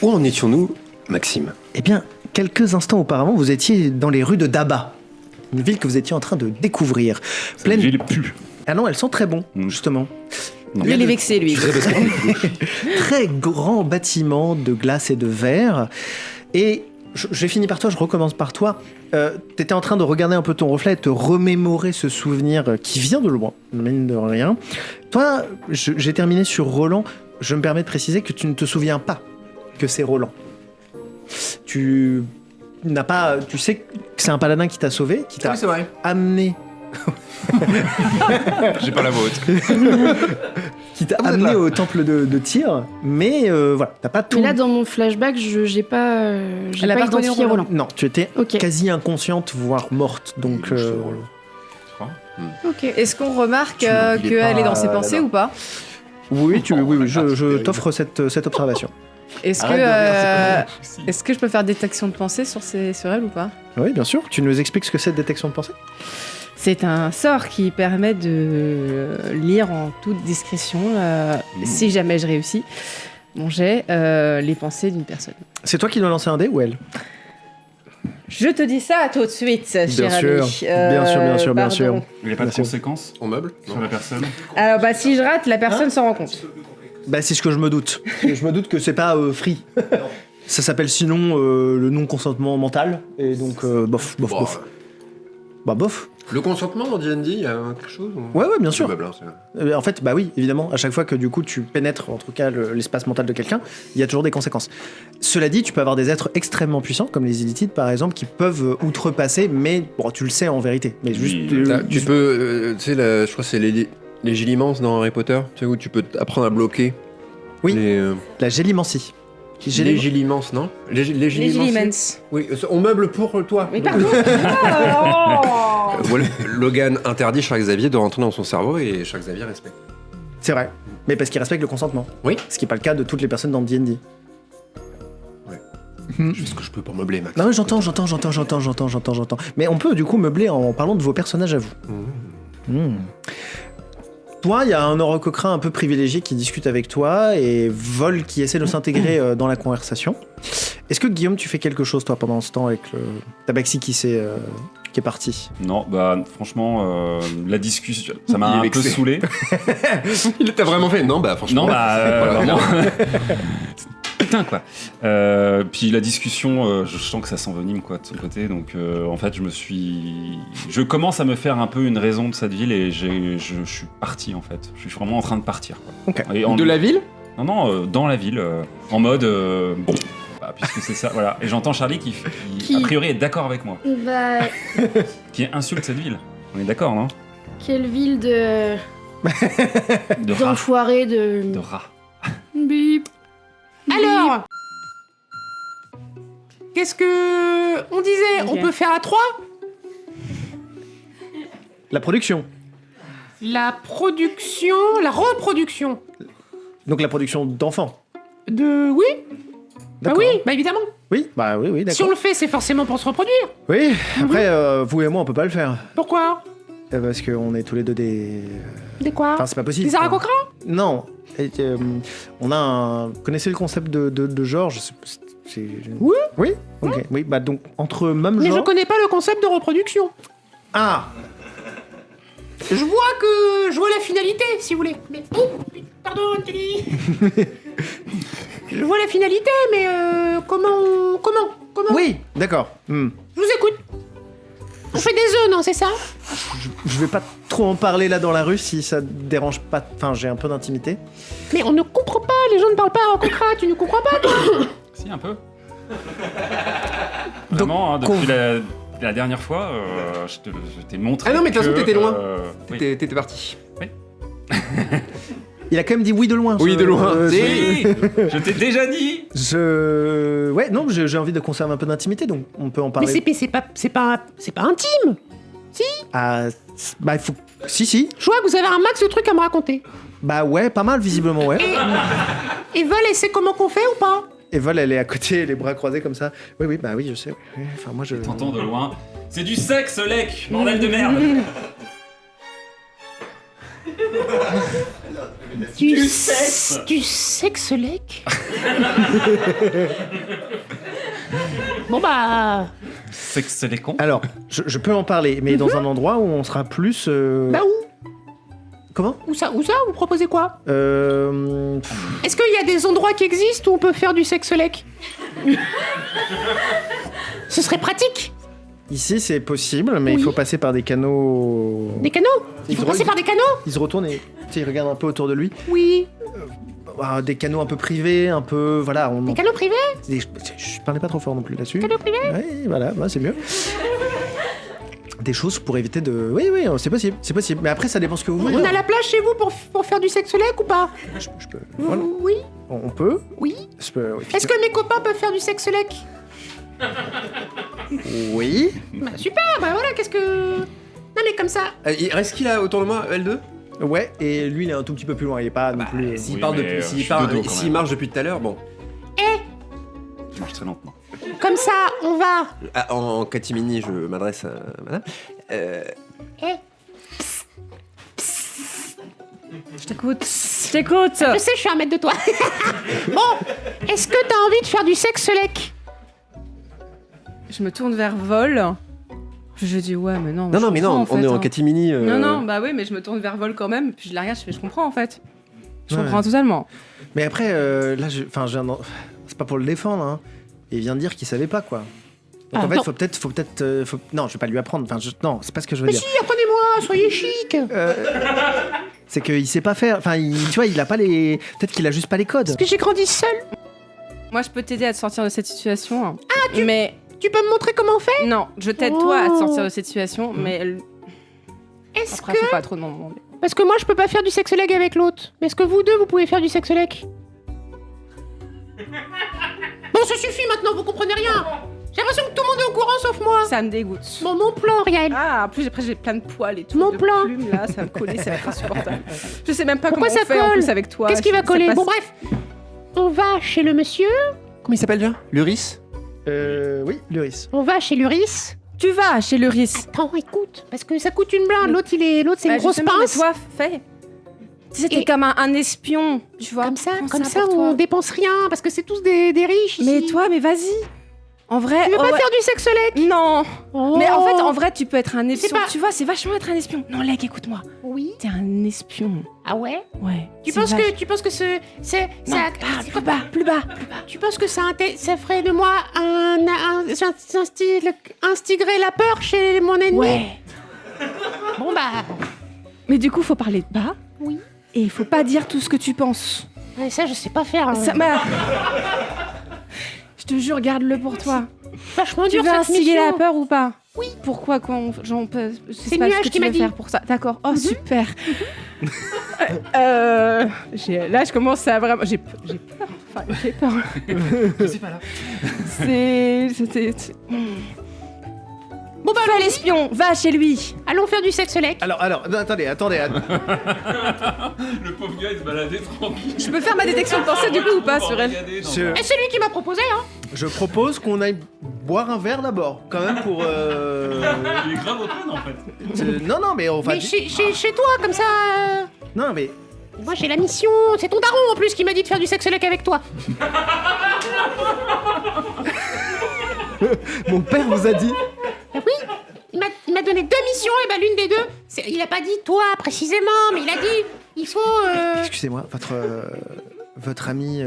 Où en étions-nous, Maxime ? Eh bien, quelques instants auparavant, vous étiez dans les rues de Daba, une ville que vous étiez en train de découvrir. Pleine... Ville pue. Ah non, elles sont très bons, justement. Lui, il est vexé, lui. Très grand bâtiment de glace et de verre. Et j'ai fini par toi, je recommence par toi. T'étais en train de regarder un peu ton reflet et te remémorer ce souvenir qui vient de loin, mine de rien. Toi, j'ai terminé sur Roland. Je me permets de préciser que tu ne te souviens pas que c'est Roland. Tu sais que c'est un paladin qui t'a sauvé, qui t'a amené. J'ai pas la vôtre. Qui t'a amené au temple de Tyr, mais voilà, t'as pas tout. Mais là, dans mon flashback, j'ai pas identifié Roland. Non, tu étais quasi inconsciente, voire morte, donc. Ok. Est-ce qu'on remarque qu'elle est dans ses pensées ou pas ? Oui, je t'offre cette observation. Est-ce que je peux faire détection de pensée sur elle ou pas ? Oui, bien sûr. Tu nous expliques ce que c'est détection de pensée ? C'est un sort qui permet de lire en toute discrétion, si jamais je réussis mon jet, les pensées d'une personne. C'est toi qui dois lancer un dé ou elle ? Je te dis ça tout de suite, cher ami. Bien sûr. Il n'y a pas de conséquences au meuble sur la personne ? Alors, si je rate, la personne s'en rend compte. C'est ce que je me doute. Je me doute que c'est pas free. Ça s'appelle sinon le non-consentement mental. Et donc, bof. Bof. Le consentement dans D&D, il y a quelque chose ou... Ouais, bien sûr. Meuble, En fait, oui, évidemment. À chaque fois que du coup tu pénètres, en tout cas, l'espace mental de quelqu'un, il y a toujours des conséquences. Cela dit, tu peux avoir des êtres extrêmement puissants, comme les Illitides par exemple, qui peuvent outrepasser, mais tu le sais en vérité. Mais juste, tu peux, tu sais, je crois que c'est les gélimances dans Harry Potter, tu sais, où tu peux apprendre à bloquer. Oui. La gélimancie. Les gélimances, non ? Les gélimances. Oui, on meuble pour toi. Mais pardon. Voilà, Logan interdit Charles Xavier de rentrer dans son cerveau et Charles Xavier respecte. C'est vrai, mais parce qu'il respecte le consentement. Oui. Ce qui n'est pas le cas de toutes les personnes dans D&D. Ouais. Je fais ce que je peux pour meubler, Max. Non, mais j'entends. Mais on peut du coup meubler en parlant de vos personnages à vous. Toi, il y a un orococrin un peu privilégié qui discute avec toi et Vol qui essaie de s'intégrer dans la conversation. Est-ce que Guillaume, tu fais quelque chose toi pendant ce temps avec le Tabaxi qui est parti ? Non, franchement, la discussion, ça m'a un peu saoulé. Il t'a vraiment fait ? Non, franchement. Non, vraiment. Putain, quoi. Puis la discussion, je sens que ça s'envenime, quoi, de son côté. Donc, en fait, je commence à me faire un peu une raison de cette ville et je suis parti, en fait. Je suis vraiment en train de partir, quoi. Okay. De la ville ? Non, dans la ville, en mode... puisque c'est ça, voilà. Et j'entends Charlie qui a priori, est d'accord avec moi. Qui insulte cette ville. On est d'accord, non ? Quelle ville de d'enfoirés de rats. Bip. Alors, qu'est-ce que on disait ? Okay. On peut faire à 3 ? La production. La reproduction. Donc la production d'enfants. Oui. D'accord. Évidemment. Oui, d'accord. Si on le fait, c'est forcément pour se reproduire. Oui, après, vous et moi, on peut pas le faire. Pourquoi ? Parce qu'on est tous les deux des... Des quoi ? Enfin, c'est pas possible. Des aracocrins ? Non. On a un... Connaissez le concept de genre Oui. Oui ? Ok. Oui, donc, entre même Mais genre... je connais pas le concept de reproduction. Ah ! Je vois la finalité, si vous voulez. Mais... pardon, Anthony. Je vois la finalité, mais comment ? Oui, d'accord. Je vous écoute. On fait des œufs, non, c'est ça ? Je vais pas trop en parler là dans la rue si ça te dérange pas. Enfin, j'ai un peu d'intimité. Mais on ne comprend pas, les gens ne parlent pas en concret, tu ne comprends pas, toi ? Si, un peu. Vraiment, depuis la dernière fois, je t'ai montré. Ah non, mais de toute façon, t'étais loin. T'étais oui. parti. Oui. Il a quand même dit oui de loin. Oui, de loin. Oui, je t'ai déjà dit. Ouais, non, j'ai envie de conserver un peu d'intimité, donc on peut en parler. Mais c'est pas intime. Si ? Ah, il faut... Si. Je vois que vous avez un max de trucs à me raconter. Bah ouais, pas mal visiblement, ouais. Et Vol, elle sait comment qu'on fait ou pas ? Et Vol, elle est à côté, les bras croisés comme ça. Oui, je sais. Oui. Enfin, moi, je... T'entends de loin. C'est du sexe, lec, bordel de merde. Du sexe-lec. Bon bah... Sexe les cons. Alors, je peux en parler, mais dans un endroit où on sera plus... Bah où Comment Où ça Vous proposez quoi Euh... Est-ce qu'il y a des endroits qui existent où on peut faire du sexe-lec? Ce serait pratique. Ici, c'est possible, mais il faut passer par des canaux... Des canaux. Il faut passer par des canaux. Il se retourne et il regarde un peu autour de lui. Oui. Des canaux un peu privés, un peu... Voilà, Des canaux privés. Je parlais pas trop fort non plus là-dessus. Canaux privés. Oui, voilà, c'est mieux. Des choses pour éviter de... Oui, c'est possible. Mais après, ça dépend ce que vous voulez. On a la plage chez vous pour faire du sexe-lec ou pas? Je peux... Voilà. Oui. On peut. Oui. Je peux... oui, Est-ce que mes copains peuvent faire du sexe-lec? Oui. Bah super, bah voilà, qu'est-ce que... Non mais comme ça... Il reste qui là autour de moi, L2? Ouais, et lui, il est un tout petit peu plus loin. Il est pas non plus... S'il Oui, parle mais, depuis, je suis de dos, quand s'il même. marche depuis tout à l'heure, bon. Je marche très lentement. Comme ça, on va... Ah, en catimini, je m'adresse à madame. Je t'écoute. Je sais, je suis 1 mètre de toi. Bon, est-ce que t'as envie de faire du sexe-lec? Je me tourne vers Vol. Je dis ouais, mais non. Non, mais non, on est en hein. catimini. Non, bah oui, mais je me tourne vers Vol quand même. Puis je la regarde, je fais, je comprends en fait. Je Ouais. comprends totalement. Mais après, là, c'est pas pour le défendre, hein. Il vient de dire qu'il savait pas, quoi. Donc Ah, en fait, non. faut peut-être... Non, je vais pas lui apprendre. Enfin, non, c'est pas ce que je veux Mais dire. si, apprenez-moi, soyez chic. C'est qu'il sait pas faire... Enfin, tu vois, il a pas les... Peut-être qu'il a juste pas les codes. Parce que j'ai grandi seul. Moi, je peux t'aider à te sortir de cette situation. Mais Tu peux me montrer comment on fait? non, je t'aide toi à te sortir de cette situation, mais Est-ce après, que... faut pas trop demander. Parce que moi, je peux pas faire du sexe-leg avec l'autre. Mais est-ce que vous deux, vous pouvez faire du sexe-leg? Bon, ça suffit maintenant, vous comprenez rien. J'ai l'impression que tout le monde est au courant sauf moi. Ça me dégoûte. Bon, mon plan, Riel. Ah, en plus après j'ai plein de poils et tout, Mon de plan. plumes là, ça va me coller, ça va être insupportable. Je sais même pas Pourquoi comment ça on fait en colle plus avec toi. Qu'est-ce qui va Je sais coller? pas Bon, si- bref. On va chez le monsieur. Comment il s'appelle déjà? Luris? Oui, Luris. On va chez Luris. Tu vas chez le RIS. Attends, écoute. Parce que ça coûte une blinde. L'autre, c'est une grosse Justement, mais pince. toi, fais. Tu sais, t'es Et- comme un espion, tu vois. Comme ça, Prends pour on toi. dépense rien. Parce que c'est tous des riches ici. Mais toi, mais vas-y. En vrai. Tu veux oh pas ouais. faire du sexe-leg? Non. Oh. Mais en fait, en vrai, tu peux être un C'est espion. pas- Tu vois, c'est vachement être un espion. Non, Leg, écoute-moi. Oui. T'es un espion. Ah ouais? Ouais. Tu c'est penses vache- que c'est Non, ça parle, plus bas, plus bas. tu penses que ça ferait de moi instiguerait la peur chez mon ennemi? Ouais. Bon bah Mais du coup, faut parler bas. oui. Et il faut pas dire tout ce que tu penses. Ouais, ça je sais pas faire. Ça m'a. Je te jure, garde-le pour toi. Vachement Tu dur veux cette instiguer mission. la peur ou pas? Oui. Pourquoi quand j'en peux. Je sais C'est pas ce Nuage que qui tu m'a veux dit. faire pour ça. D'accord. Oh super. Là, je commence à vraiment. J'ai peur. Enfin, j'ai peur. Je sais pas là. C'est. Bon bah Fais allons-y. l'espion. Va chez lui. Allons faire du sexe-lec. Alors, non, attendez. Le pauvre gars, il se baladait tranquille. Je peux faire ma détection de pensée du coup ou pas sur elle? Et c'est lui qui m'a proposé hein. Je propose qu'on aille boire un verre d'abord, quand même pour... Il est grave open en fait. Non, mais on va... Mais chez toi comme ça. Non, mais... Moi j'ai la mission. C'est ton daron en plus qui m'a dit de faire du sexe-lec avec toi. Mon père vous a dit... Ah oui. Il m'a donné 2 missions et bah l'une des deux. Il a pas dit toi précisément, mais il a dit il faut. Excusez-moi, votre ami...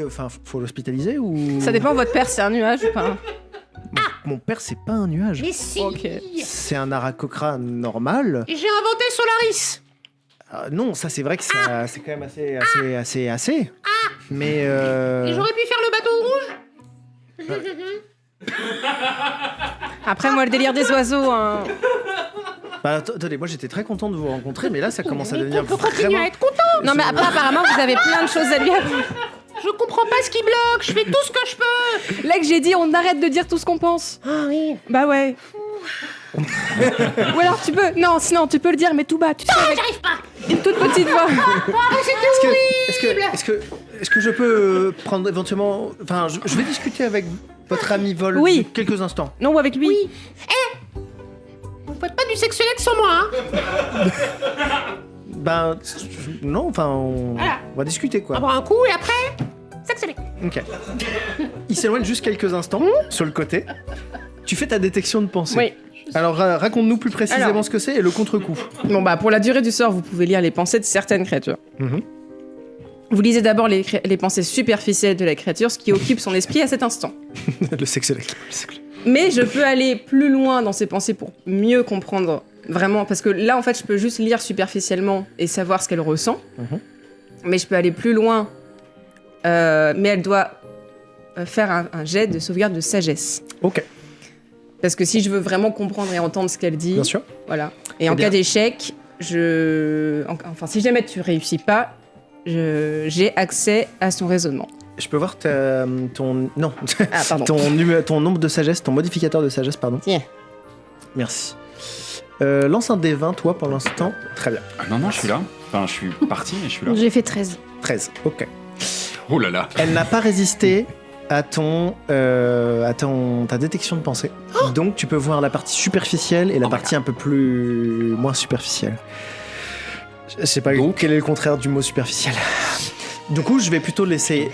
Enfin, faut l'hospitaliser ou... Ça dépend, votre père, c'est un nuage ou pas? Mon père, c'est pas un nuage. Mais si. Ok. C'est un Aracocra normal. J'ai inventé Solaris. Non, ça c'est vrai que ça, c'est quand même assez. Mais Et j'aurais pu faire le bâton rouge. Après, moi, le délire des oiseaux. Hein. bah, attendez, moi j'étais très content de vous rencontrer, mais là ça commence à Mais devenir on peut continuer vraiment. à être content. Non, mais après, apparemment, vous avez plein de choses à lui apprendre. Je comprends pas ce qui bloque. Je fais tout ce que je peux. Là que j'ai dit, on arrête de dire tout ce qu'on pense. Ah oui. Bah ouais. Ou alors tu peux. Non, sinon tu peux le dire, mais tout bas. Tu sais, avec J'arrive pas. une toute petite voix. Est-ce que je peux prendre éventuellement. Enfin, je vais discuter avec votre ami Vol Oui. quelques instants. Non, ou avec lui. Vous faites pas du sexuel avec sur moi, hein. Ben, non, enfin, on va discuter, On quoi. va boire un coup et après, sexuel. Ok. Il s'éloigne juste quelques instants, sur le côté. Tu fais ta détection de pensée. Oui. Alors, raconte-nous plus précisément Alors. ce que c'est et le contre-coup. Bon, bah, pour la durée du sort, vous pouvez lire les pensées de certaines créatures. Mhm. Vous lisez d'abord les pensées superficielles de la créature, ce qui occupe son esprit à cet instant. Le sexe. Mais je peux aller plus loin dans ces pensées pour mieux comprendre vraiment, parce que là, en fait, je peux juste lire superficiellement et savoir ce qu'elle ressent. Mhm. Mais je peux aller plus loin. Mais elle doit faire un jet de sauvegarde de sagesse. Ok, Parce que si je veux vraiment comprendre et entendre ce qu'elle dit, bien sûr. voilà. Et en bien. cas d'échec, enfin, si jamais tu réussis pas, j'ai accès à son raisonnement. Je peux voir ton... Non. Ah, pardon. ton nombre de sagesse, ton modificateur de sagesse, pardon. Tiens. Merci. Lance un D20, toi, pour l'instant. Très bien. Ah, non, je suis là. Enfin, je suis parti, mais je suis là. J'ai fait 13. 13, ok. Oh là là. Elle n'a pas résisté à ta détection de pensée. Donc, tu peux voir la partie superficielle et la partie un peu moins superficielle. Je sais pas quel est le contraire du mot superficiel. Du coup, je vais plutôt laisser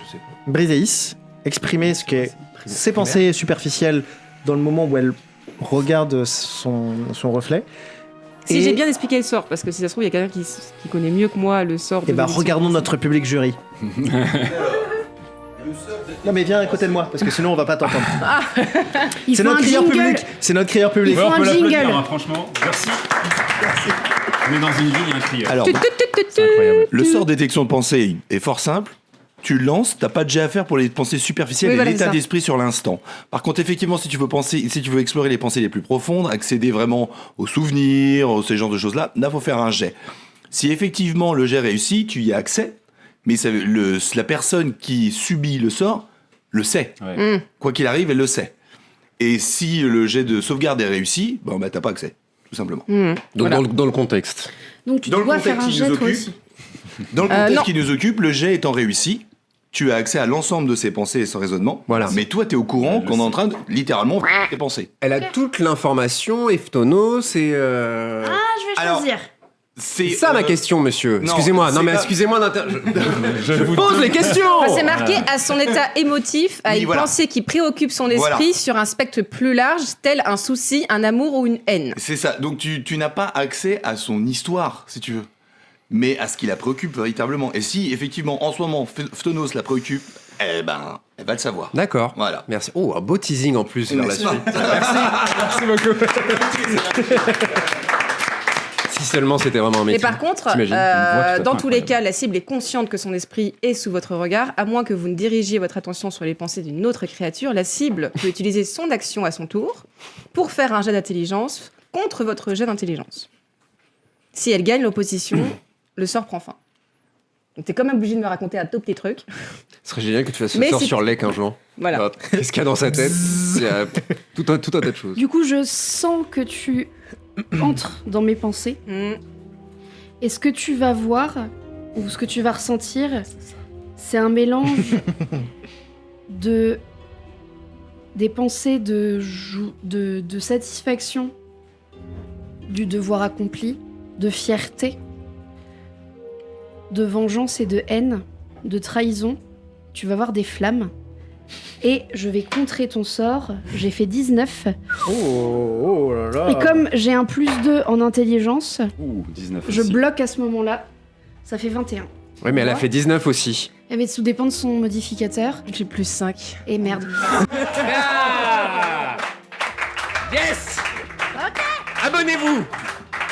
Briseis exprimer ce qu'est ses pensées superficielles dans le moment où elle regarde son reflet. Si Et- j'ai bien expliqué le sort, parce que si ça se trouve, il y a quelqu'un qui connaît mieux que moi le sort de Eh ben, l'édition. regardons notre public jury. Non mais viens à côté de moi, parce que sinon on va pas t'entendre. Il C'est faut notre un crieur jingle. public. C'est notre crieur public. Il faut on un peut l'applaudir, jingle. hein, franchement. Merci. On est dans une ville, il y a un crieur. Alors, C'est incroyable. le sort détection de pensée est fort simple. Tu le lances, t'as pas de jet à faire pour les pensées superficielles Oui, et voilà, l'état c'est ça. d'esprit sur l'instant. Par contre, effectivement, si tu veux explorer les pensées les plus profondes, accéder vraiment aux souvenirs, ces genres de choses-là, là, faut faire un jet. Si effectivement le jet réussit, tu y as accès, mais la personne qui subit le sort le sait. Ouais. Quoi qu'il arrive, elle le sait. Et si le jet de sauvegarde est réussi, bon, bah, t'as pas accès, tout simplement. Donc Voilà. dans le contexte. Donc tu Dans le dois faire contexte un qui nous jet toi occupe. aussi. Dans le contexte non. qui nous occupe, le jet étant réussi, tu as accès à l'ensemble de ses pensées et son raisonnement. Voilà. Mais toi, t'es au courant Elle qu'on le est en train de littéralement tes pensées. Elle a toute l'information, Eftonos, et... Ah, je vais Alors, choisir. C'est ça ma question, monsieur. non, Excusez-moi. Non, c'est mais pas- excusez-moi je pose les questions. Enfin, c'est marqué à son état émotif, à Oui, une voilà. pensée qui préoccupe son esprit Voilà. sur un spectre plus large, tel un souci, un amour ou une haine. C'est ça. Donc tu n'as pas accès à son histoire, si tu veux, mais à ce qui la préoccupe véritablement. Et si effectivement en ce moment Phtonos la préoccupe, eh ben, elle va le savoir. D'accord. Voilà. Merci. Oh, un beau teasing en plus vers la N'est-ce suite. pas Merci beaucoup. Si seulement c'était vraiment un métier. Et par contre, T'imagines Une voix tout à dans fait tous les incroyable. cas, la cible est consciente que son esprit est sous votre regard, à moins que vous ne dirigiez votre attention sur les pensées d'une autre créature. La cible peut utiliser son action à son tour pour faire un jet d'intelligence contre votre jet d'intelligence. Si elle gagne l'opposition, le sort prend fin. Donc t'es quand même obligé de me raconter un tout petit truc. Ce serait génial que tu fasses ce Mais sort si- sur Lek un jour. Voilà. Alors, qu'est-ce qu'il y a dans sa tête? Il y a tout un tas de choses. Du coup, je sens que tu entres dans mes pensées. Hmm. Et ce que tu vas voir, ou ce que tu vas ressentir, c'est un mélange des pensées de satisfaction du devoir accompli, de fierté, de vengeance et de haine, de trahison. Tu vas voir des flammes. Et je vais contrer ton sort. J'ai fait 19. Oh là là. Et comme j'ai un +2 en intelligence, Ouh, 19 je aussi. bloque à ce moment-là. Ça fait 21. Oui, mais elle a fait 19 aussi. Eh mais tout dépend de son modificateur. J'ai +5. Et merde. Yes. Abonnez-vous.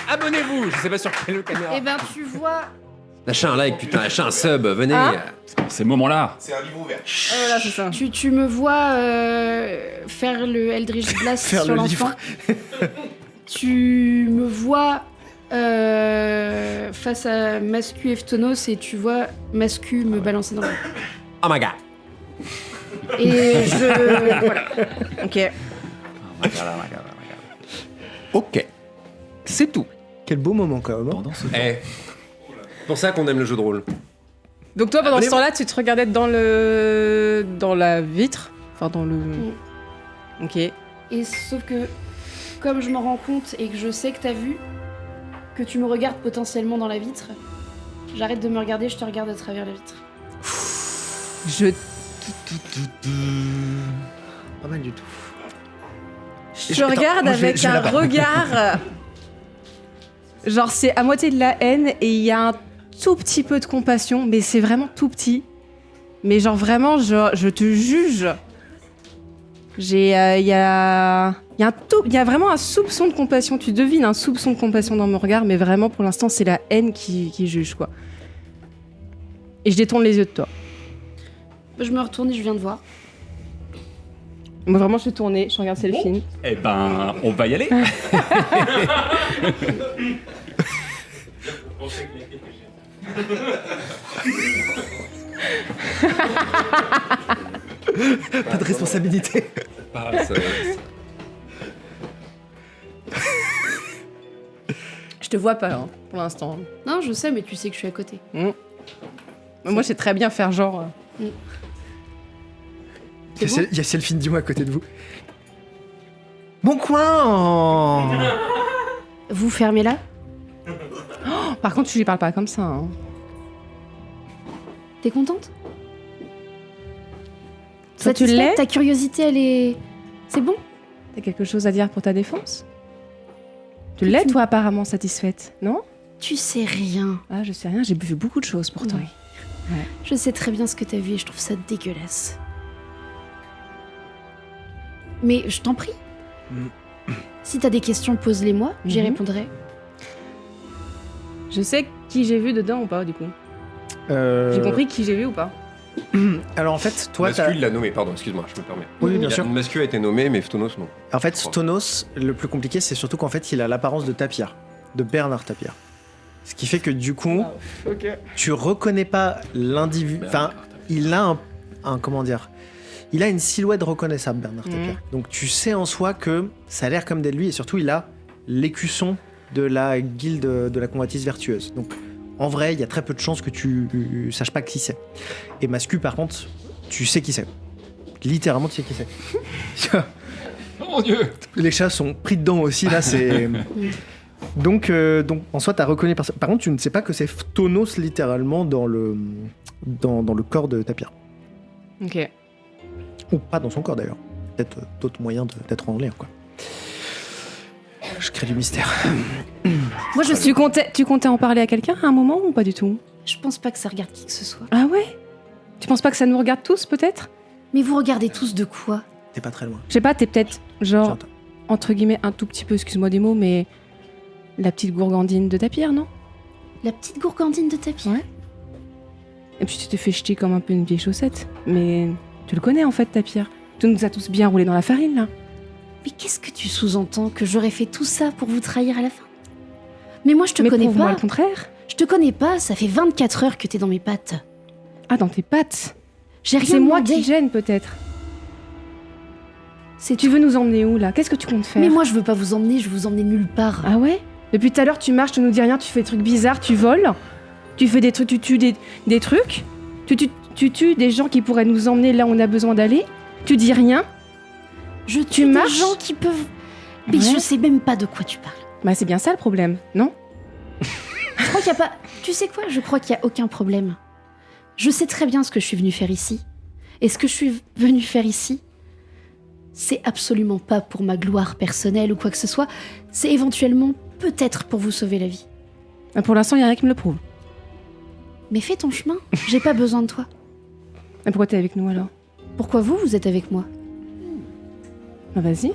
Abonnez-vous. Je sais pas sur quelle caméra. Eh ben tu vois. Lâchez un like, putain, lâchez un sub, venez. Hein Pour ces moments-là. C'est un livre ouvert. Voilà, c'est ça. Tu me vois faire le Eldritch Blast Faire sur le l'enfant. Tu me vois face à Mascu et Phtonos et tu vois Mascu me balancer dans le... Oh my god. Et je... Voilà. Ok. Ok. C'est tout. Quel beau moment quand même. hein. Pendant ce Eh. C'est pour ça qu'on aime le jeu de rôle. Donc toi, pendant ce temps-là, tu te regardais dans la vitre. Enfin, dans le... Ok. Et sauf que comme je m'en rends compte et que je sais que t'as vu, que tu me regardes potentiellement dans la vitre, j'arrête de me regarder, je te regarde à travers la vitre. Pas mal du tout. Je regarde moi, je vais- avec je vais un là-bas. regard. Genre, c'est à moitié de la haine et il y a un tout petit peu de compassion, mais c'est vraiment tout petit. Mais genre, vraiment, je te juge. Il y a vraiment un soupçon de compassion. Tu devines un soupçon de compassion dans mon regard, mais vraiment, pour l'instant, c'est la haine qui juge, quoi. Et je détourne les yeux de toi. Je me retourne et je viens de voir. Moi, vraiment, je suis tournée, je regarde Célphine. Eh ben, on va y aller. Pas de responsabilité. Je te vois pas, hein, pour l'instant. Non, je sais, mais tu sais que je suis à côté. Moi, je sais très bien faire genre... C'est bon Il y a Célphine Dumont à côté de vous. Bon coin. Vous fermez là. Par contre, tu lui parles pas comme ça, hein. T'es contente? Toi, tu Satisfaite? l'es? Ta curiosité, elle est... C'est bon? T'as quelque chose à dire pour ta défense? Tu Que l'es, tu- toi, apparemment satisfaite, non? Tu sais rien. Ah, je sais rien, j'ai vu beaucoup de choses pourtant. Oui. Je sais très bien ce que t'as vu et je trouve ça dégueulasse. Mais je t'en prie. Si t'as des questions, pose-les-moi, j'y Mhm. répondrai. Je sais qui j'ai vu dedans ou pas, du coup. J'ai compris qui j'ai vu ou pas. Alors en fait, toi, Mascu, t'as... il l'a nommé, pardon, excuse-moi, je me permets. Oui, bien sûr. Mascu a été nommé, mais Phtonos, non. En fait, Stonos, le plus compliqué, c'est surtout qu'en fait, il a l'apparence de Tapir, de Bernard Tapir. Ce qui fait que du coup, tu reconnais pas l'individu. Enfin, il a un comment dire. Il a une silhouette reconnaissable, Bernard Tapir. Donc tu sais en soi que ça a l'air comme d'être lui, et surtout il a l'écusson de la guilde de la convoitise vertueuse. Donc en vrai, il y a très peu de chances que tu saches pas qui c'est. Et Mascu, par contre, tu sais qui c'est. Littéralement, tu sais qui c'est. Oh mon Dieu. Les chats sont pris dedans aussi, là, c'est... donc, en soi, t'as reconnu... Par contre, tu ne sais pas que c'est Phtonos, littéralement, dans le corps de Tapir. Ok. Ou pas dans son corps, d'ailleurs. Peut-être d'autres moyens d'être en l'air, quoi. Je crée du mystère. Moi, je suis... Tu comptais en parler à quelqu'un à un moment ou pas du tout? Je pense pas que ça regarde qui que ce soit. Ah ouais? Tu penses pas que ça nous regarde tous, peut-être? Mais vous regardez tous de quoi? T'es pas très loin. Je sais pas, t'es peut-être, genre, J'entends. entre guillemets, un tout petit peu, excuse-moi des mots, mais la petite gourgandine de Tapir, non? La petite gourgandine de tapis. Ouais. Et puis tu t'es fait jeter comme un peu une vieille chaussette. Mais tu le connais en fait, Tapir. Tu nous as tous bien roulé dans la farine, là. Mais qu'est-ce que tu sous-entends? Que j'aurais fait tout ça pour vous trahir à la fin? Mais moi, je te mais connais prouve-moi pas. le contraire. Je te connais pas, ça fait 24 heures que t'es dans mes pattes. Ah, dans tes pattes. J'ai rien C'est moi demandé. qui gêne, peut-être. C'est Tu veux nous emmener où, là? Qu'est-ce que tu comptes faire? Mais moi, je veux pas vous emmener, je veux vous emmener nulle part. Ah ouais? Depuis tout à l'heure, tu marches, tu nous dis rien, tu fais des trucs bizarres, tu voles, tu fais des trucs, tu tues des trucs, tu tues des gens qui pourraient nous emmener là où on a besoin d'aller, tu dis rien. Je tue des marches gens qui peuvent... Mais Ouais. je sais même pas de quoi tu parles. Bah, c'est bien ça le problème, non? Je crois qu'il y a pas... Tu sais quoi? Je crois qu'il y a aucun problème. Je sais très bien ce que je suis venue faire ici. Et ce que je suis venue faire ici, c'est absolument pas pour ma gloire personnelle ou quoi que ce soit. C'est éventuellement, peut-être, pour vous sauver la vie. Bah, pour l'instant, il y a rien qui me le prouve. Mais fais ton chemin, j'ai pas besoin de toi. Mais pourquoi t'es avec nous alors? Pourquoi vous êtes avec moi? Bah, vas-y,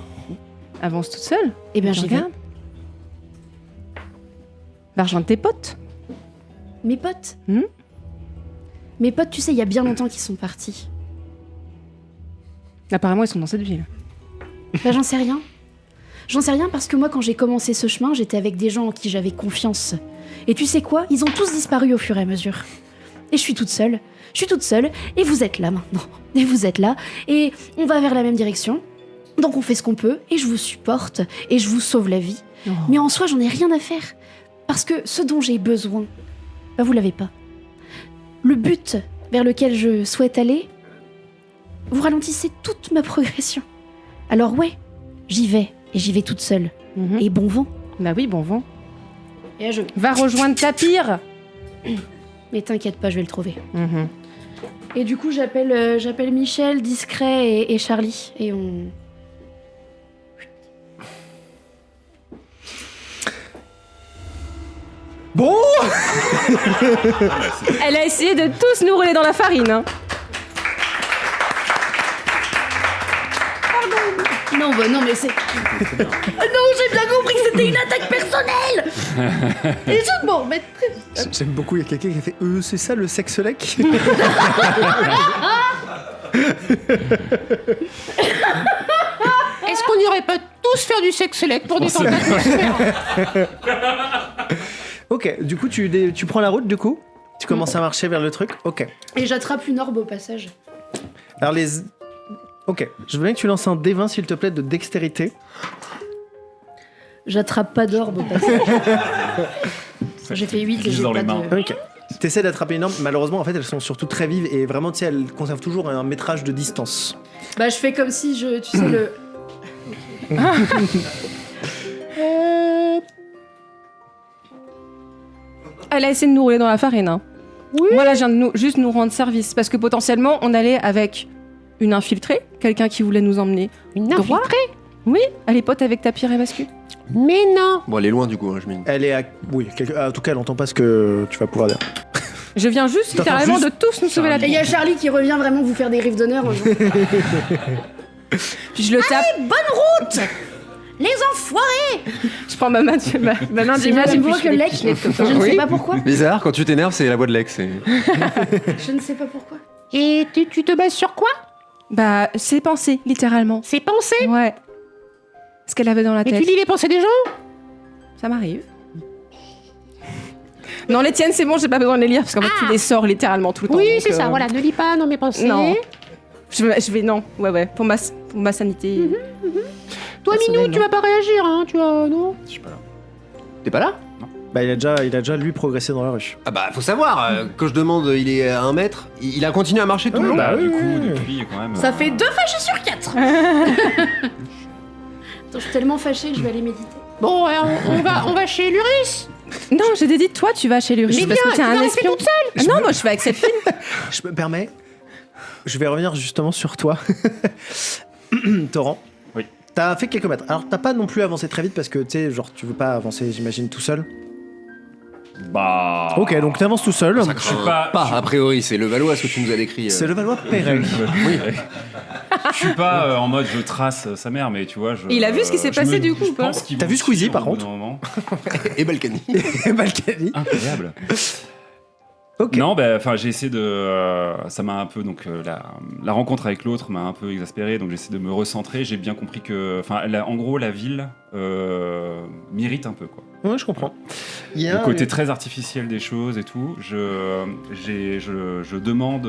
avance toute seule. Eh bien, Je j'y vais. regarde. Va rejoindre tes potes. Mes potes Hmm? Mes potes, tu sais, il y a bien longtemps qu'ils sont partis. Apparemment, ils sont dans cette ville. Bah, j'en sais rien. J'en sais rien parce que moi, quand j'ai commencé ce chemin, j'étais avec des gens en qui j'avais confiance. Et tu sais quoi? Ils ont tous disparu au fur et à mesure. Et je suis toute seule. Je suis toute seule. Et vous êtes là maintenant. Et vous êtes là. Et on va vers la même direction. Donc on fait ce qu'on peut. Et je vous supporte. Et je vous sauve la vie. Oh. Mais en soi, j'en ai rien à faire. Parce que ce dont j'ai besoin, bah, vous l'avez pas. Le but vers lequel je souhaite aller, vous ralentissez toute ma progression. Alors ouais, j'y vais. Et j'y vais toute seule. Mhm. Et bon vent. Bah oui, bon vent. Et là, je... Va rejoindre Tapir. Mais t'inquiète pas, je vais le trouver. Mhm. Et du coup, j'appelle Michel, Discret et Charlie. Et on... Bon, Elle a essayé de tous nous rouler dans la farine. Hein. Non, bah non, mais c'est... Ah non, j'ai bien compris que c'était une attaque personnelle. Et je... Bon, mais... j'aime beaucoup, il y a quelqu'un qui a fait c'est ça le sexe-lec. Est-ce qu'on n'irait pas tous faire du sexe-select pour détendre l'atmosphère? Ok, du coup, tu prends la route, du coup. Tu commences à marcher vers le truc. Ok. Et j'attrape une orbe au passage. Alors les... Ok, je veux bien que tu lances un D20, s'il te plaît, de dextérité. J'attrape pas d'orbe au passage. J'ai fait 8 et Glisse j'ai dans pas les mains. de... Ok. T'essaies d'attraper une orbe, malheureusement, en fait, elles sont surtout très vives et vraiment, tu sais, elles conservent toujours un métrage de distance. Bah, je fais comme si je... Tu sais, le... Elle a essayé de nous rouler dans la farine. Hein. Oui. Moi, là, je viens de juste nous rendre service. Parce que potentiellement, on allait avec une infiltrée, quelqu'un qui voulait nous emmener Une droit. infiltrée? Oui, elle est pote avec Tapir et Mascu. Mais non. Bon, elle est loin du coup, hein, je mets. Elle est à... Oui, en tout cas, elle entend pas ce que tu vas pouvoir dire. Je viens juste, T'entends littéralement, juste de tous nous sauver la Et il y tête. a Charlie qui revient vraiment vous faire des riffs d'honneur. en disant, Puis je le tape, Les enfoirés. je prends ma main, ma main C'est d'image la et même puis voix je que fais des Lec. pichenettes comme ça. Je ne sais Oui. pas pourquoi. Bizarre, quand tu t'énerves, c'est la voix de Lex. Je ne sais pas pourquoi. Et tu te bases sur quoi? Bah, c'est pensé, littéralement. C'est pensé? Ouais. Ce qu'elle avait dans la Mais tête. tu lis les pensées des gens? Ça m'arrive. Non, les tiennes, c'est bon, j'ai pas besoin de les lire parce qu'en fait, tu les sors littéralement tout le temps. Oui, donc, c'est ça, voilà, ne lis pas dans mes pensées. Non. Je vais, non, ouais, pour ma sanité. Toi, personnelle, Minou, tu non. vas pas réagir, hein, tu vois, non? Je suis pas là. T'es pas là? Bah, il a déjà, lui, progressé dans la rue. Ah bah, faut savoir, quand je demande, il est à 1 mètre, il a continué à marcher tout le long. bah oui, du coup, oui. depuis, quand même. Ça fait 2 fâchés sur 4. Attends, je suis tellement fâchée que je vais aller méditer. Bon, on va chez Luris. Non, j'ai dit, toi, tu vas chez Luris Mais parce que viens, t'es un viens, on fait espion. toute seule. Ah non, moi, je vais avec cette fille. Je me permets, je vais revenir justement sur toi. Torrent. Oui. T'as fait quelques mètres. Alors, t'as pas non plus avancé très vite parce que, tu sais, genre, tu veux pas avancer, j'imagine, tout seul. Bah. Ok, donc t'avances tout seul. Ça Je suis craint pas- a priori, c'est le Valois ce que tu nous as décrit. C'est le Valois-Perret. Oui. Je suis pas en mode je trace sa mère, mais tu vois. Il a vu ce qui s'est passé du coup, ou pas T'as vu Squeezie, par contre Et Balkany. Balkany. Incroyable. Ok. Non, bah, enfin, j'ai essayé de. Ça m'a un peu donc la rencontre avec l'autre m'a un peu exaspéré, donc j'essaie de me recentrer. J'ai bien compris que, enfin, en gros, la ville m'irrite un peu, quoi. Ouais, je comprends. Il y a Le côté très artificiel des choses et tout. Je demande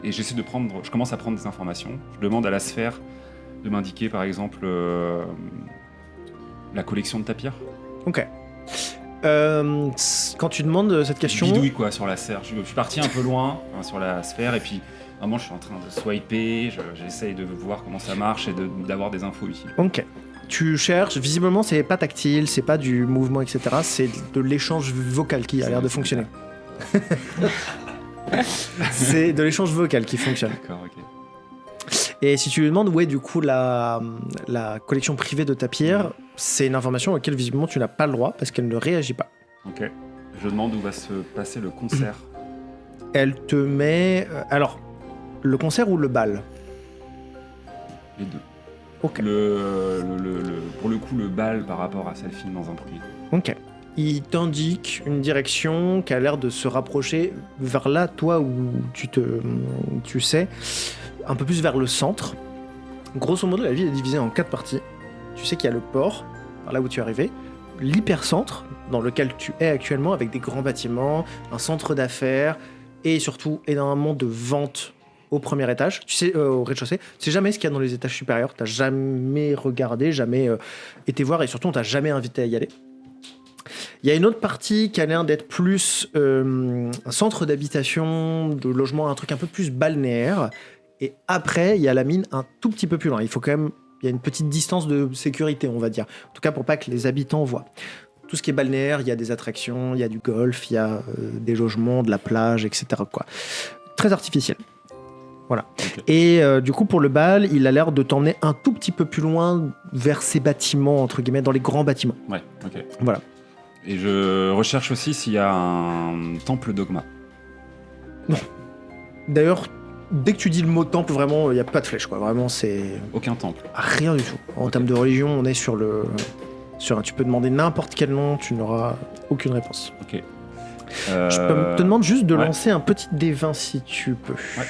et j'essaie de prendre. Je commence à prendre des informations. Je demande à la sphère de m'indiquer, par exemple, la collection de Tapir. Ok. Quand tu demandes cette question, Bidouille quoi sur la sphère. Je suis parti un peu loin hein, sur la sphère et puis vraiment je suis en train de swiper. J'essaye de voir comment ça marche et d'avoir des infos utiles. ok. Tu cherches, visiblement c'est pas tactile, c'est pas du mouvement, etc. C'est de l'échange vocal qui a l'air de fonctionner. C'est de l'échange vocal qui fonctionne. D'accord, ok. Et si tu lui demandes, ouais, du coup, la collection privée de Tapir, c'est une information à laquelle visiblement tu n'as pas le droit parce qu'elle ne réagit pas. Ok. Je demande où va se passer le concert. Elle te met. Alors, le concert ou le bal? Les deux. Ok. Pour le coup, le bal par rapport à Selfie dans un premier temps. Ok. Il t'indique une direction qui a l'air de se rapprocher vers là, toi, où tu sais, un peu plus vers le centre. Grosso modo, la ville est divisée en 4 parties. Tu sais qu'il y a le port, par là où tu es arrivé, l'hypercentre, dans lequel tu es actuellement, avec des grands bâtiments, un centre d'affaires, et surtout énormément de ventes au premier étage, tu sais, au rez-de-chaussée. Tu sais jamais ce qu'il y a dans les étages supérieurs, t'as jamais regardé, jamais été voir, et surtout on t'a jamais invité à y aller. Il y a une autre partie qui a l'air d'être plus un centre d'habitation, de logement, un truc un peu plus balnéaire. Et après, il y a la mine un tout petit peu plus loin. Il faut quand même Il y a une petite distance de sécurité, on va dire. En tout cas, pour pas que les habitants voient. Tout ce qui est balnéaire, il y a des attractions, il y a du golf, il y a des logements, de la plage, etc. quoi. Très artificiel. Voilà. Ok. Et du coup, pour le bal, il a l'air de t'emmener un tout petit peu plus loin vers ces bâtiments, entre guillemets, dans les grands bâtiments. Ouais, ok. Voilà. Et je recherche aussi s'il y a un temple dogma. D'ailleurs, dès que tu dis le mot temple, vraiment, il n'y a pas de flèche, quoi. Vraiment, c'est Aucun temple. rien du tout. En termes de religion, on est sur tu peux demander n'importe quel nom, tu n'auras aucune réponse. Ok. Je te demande juste de ouais. lancer un petit D20 si tu peux. Ouais.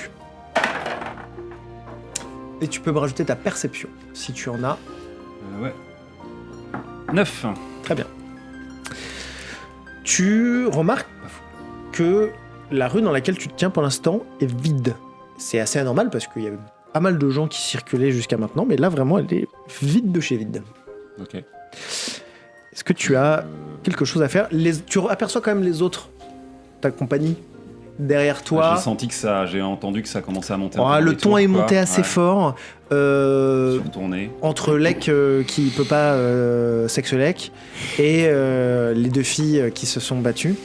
Et tu peux me rajouter ta perception, si tu en as. Ouais. 9. Très bien. Tu remarques que la rue dans laquelle tu te tiens pour l'instant est vide. C'est assez anormal parce qu'il y avait pas mal de gens qui circulaient jusqu'à maintenant, mais là vraiment elle est vide de chez vide. Ok. Est-ce que tu as quelque chose à faire? Tu aperçois quand même les autres, ta compagnie, derrière toi. J'ai entendu que ça commençait à monter. Oh, un peu dans le les ton tours, est quoi. monté assez Ouais. fort. Je suis retourné. Entre Lek qui peut pas sexe-lek et les deux filles qui se sont battues.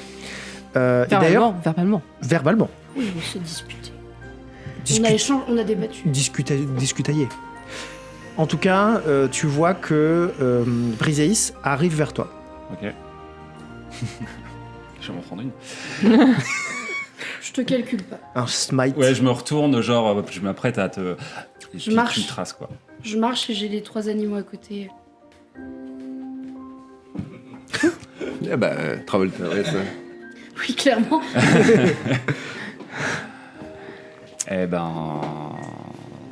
Et d'ailleurs, Verbalement. verbalement, Oui, on s'est disputé. On a débattu. discutaillé. En tout cas, tu vois que Briseis arrive vers toi. Ok. Je vais m'en prendre une. Je te calcule pas. Un smite. Ouais, je me retourne, genre, je m'apprête à te. Et puis, marche. Tu me traces, quoi. Je marche et j'ai les 3 animaux à côté. Eh bah, Travolta, ouais, ça. Oui, clairement. Eh ben.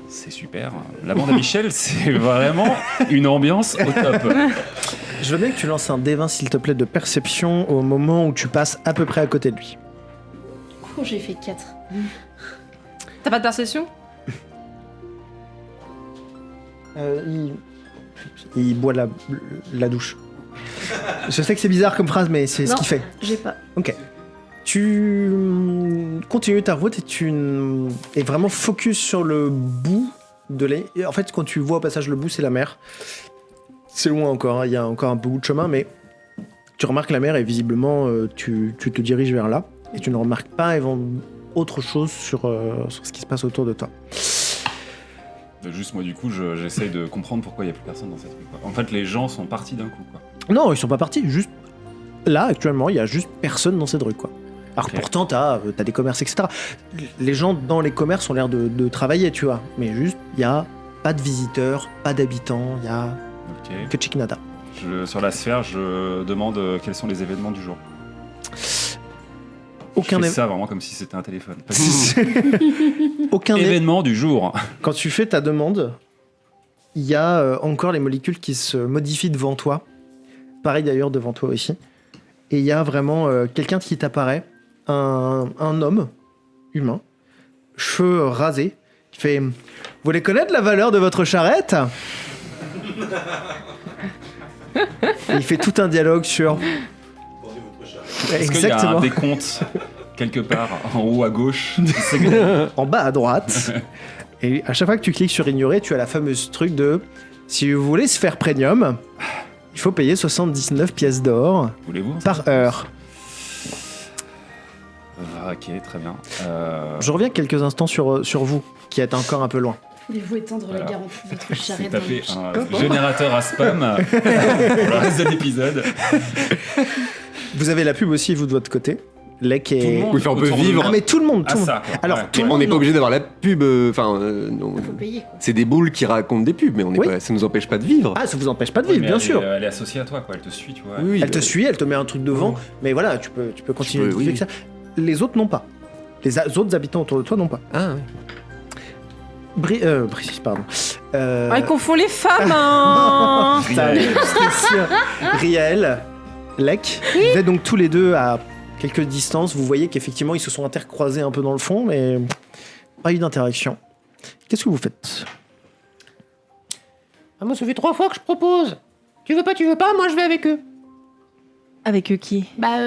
C'est super. La bande à Michel, c'est vraiment une ambiance au top. Je veux bien que tu lances un D20 s'il te plaît de perception au moment où tu passes à peu près à côté de lui. Oh, j'ai fait 4. T'as pas de perception? Il boit la douche. Je sais que c'est bizarre comme phrase, mais c'est ce Non. qu'il fait. J'ai pas. Ok. Tu continues ta route et tu es vraiment focus sur le bout de l'île. Et en fait, quand tu vois au passage le bout, c'est la mer. C'est loin encore, hein, il y a encore un bout de chemin, mais tu remarques la mer et visiblement, tu te diriges vers là. Et tu ne remarques pas autre chose sur ce qui se passe autour de toi. Juste, moi, du coup, j'essaye de comprendre pourquoi il n'y a plus personne dans cette rue, quoi. En fait, les gens sont partis d'un coup, quoi. Non, ils sont pas partis. Juste là, actuellement, il y a juste personne dans cette rue, quoi. Alors Ok. pourtant, t'as des commerces, etc. Les gens dans les commerces ont l'air de travailler, tu vois. Mais juste, il y a pas de visiteurs, pas d'habitants, il y a Ok. que Chikinada. Sur la sphère, je demande quels sont les événements du jour. Aucun je fais éve- ça vraiment comme si c'était un téléphone. Aucun Événement du jour. Quand tu fais ta demande, il y a encore les molécules qui se modifient devant toi. Pareil d'ailleurs devant toi aussi. Et il y a vraiment quelqu'un qui t'apparaît, un homme humain, cheveux rasés, qui fait « Vous voulez connaître la valeur de votre charrette ?» Et il fait tout un dialogue sur... Est-ce qu'il y a un décompte quelque part en haut à gauche? En bas à droite. Et à chaque fois que tu cliques sur ignorer, tu as la fameuse truc de si vous voulez se faire premium, il faut payer 79 pièces d'or Voulez-vous par heure. Ok, très bien. Je reviens quelques instants sur vous, qui êtes encore un peu loin. Voulez-vous étendre la Alors, garantie de votre C'est charrette taper dans le- un générateur à spam pour le reste de l'épisode. Vous avez la pub aussi, vous, de votre côté. Lek et... Tout le monde Oui, enfin, on peut autour de vivre. Ah, mais tout le monde, Ah, tout le monde. ça, quoi. Alors, Ouais, tout ok. le monde, On n'est pas non. obligé d'avoir la pub, enfin, non. Faut payer, quoi. C'est des boules qui racontent des pubs, mais on est Oui. pas, ça nous empêche pas de vivre. Ah, ça vous empêche pas de Oui, vivre, mais bien elle sûr. est, elle est associée à toi, quoi. Elle te suit, tu vois. Oui, Elle te suit, elle te met un truc devant, mais voilà, tu peux continuer peux, de vivre oui. avec ça. Les autres n'ont pas. Les autres habitants autour de toi n'ont pas. Ah, oui. Brice, pardon. Elle confond les femmes, hein. Riel, Lek, vous êtes donc tous les deux à quelques distances. Vous voyez qu'effectivement, ils se sont intercroisés un peu dans le fond, mais pas eu d'interaction. Qu'est-ce que vous faites? Ah, moi, ça fait 3 fois que je propose. Tu veux pas, moi je vais avec eux. Avec eux qui? Bah,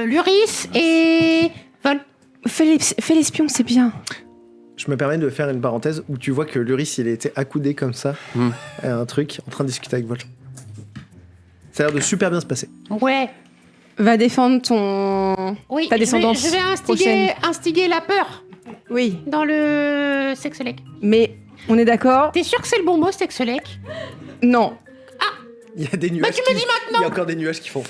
Luris et... Vol. Fais l'espion, c'est bien. Je me permets de faire une parenthèse où tu vois que Luris, il était accoudé comme ça à un truc, en train de discuter avec Vol. Ça a l'air de super bien se passer. Ouais. Va défendre ton... Oui, Ta descendance je vais prochaine. instiguer la peur Oui, dans le sexelec. mais on est d'accord? T'es sûr que c'est le bon mot, sexelec? Non. Il y a des nuages. tu me dis Il y a encore des nuages qui font.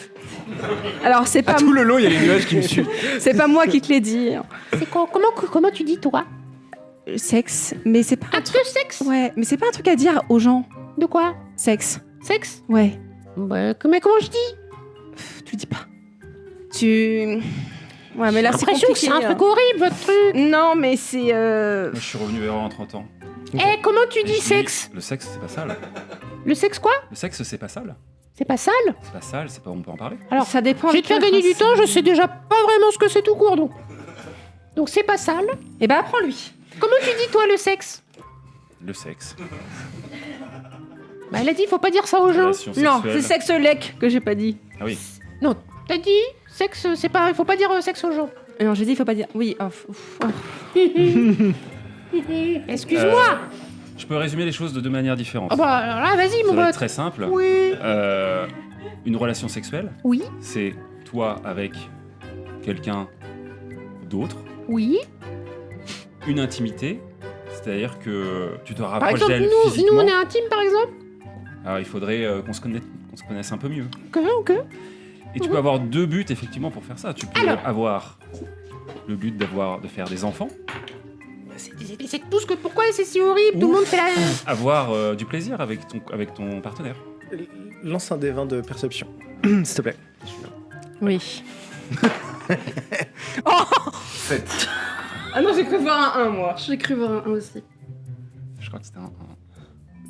Alors, c'est pas, Tout le long, il y a les nuages qui me suivent. c'est pas moi qui te l'ai dit. C'est quoi comment tu dis, toi? Sexe, mais c'est pas Un truc de sexe? Ouais, mais c'est pas un truc à dire aux gens. De quoi? Sexe. Sexe? Ouais. Bah, mais comment je dis? Tu le dis pas. Tu... Ouais, mais là, c'est L'impression que c'est un compliqué, truc horrible, votre truc. Non, mais c'est... Moi, je suis revenu vers eux en 30 ans. Eh, comment tu Et dis je dis, sexe? Le sexe, c'est pas sale. Le sexe quoi? Le sexe, c'est pas sale. C'est pas sale? C'est pas sale, c'est pas... on peut en parler. Alors, ça dépend. je vais te faire gagner du temps, je sais déjà pas vraiment ce que c'est tout court, donc. Donc c'est pas sale. Eh ben, apprends-lui. Comment tu dis, toi, le sexe? Le sexe. Bah, elle a dit, faut pas dire ça aux gens. Relation Non, sexuelle. c'est sexe-lec que j'ai pas dit. Ah oui. Non, t'as dit, sexe, c'est pas... Faut pas dire sexe aux gens. Non, j'ai dit, il faut pas dire... Oui, Excuse-moi. Je peux résumer les choses de deux manières différentes. Ah bah, alors là, vas-y, Ça mon va être pote. très simple. Oui. Une relation sexuelle, Oui. c'est toi avec quelqu'un d'autre. Oui. Une intimité, c'est-à-dire que tu te Par rapproches exemple, d'elle nous, physiquement. on est intimes, par exemple. Alors il faudrait qu'on se connaisse un peu mieux. Ok. Et tu peux avoir deux buts effectivement pour faire ça. Tu peux Alors. avoir le but de faire des enfants, C'est tout ce que... Pourquoi c'est si horrible? Tout le monde fait la... avoir du plaisir avec ton partenaire. Lance un des 20 de perception, s'il te plaît. Oui. Ah non, j'ai cru voir un 1, moi. J'ai cru voir un aussi. Je crois que c'était un.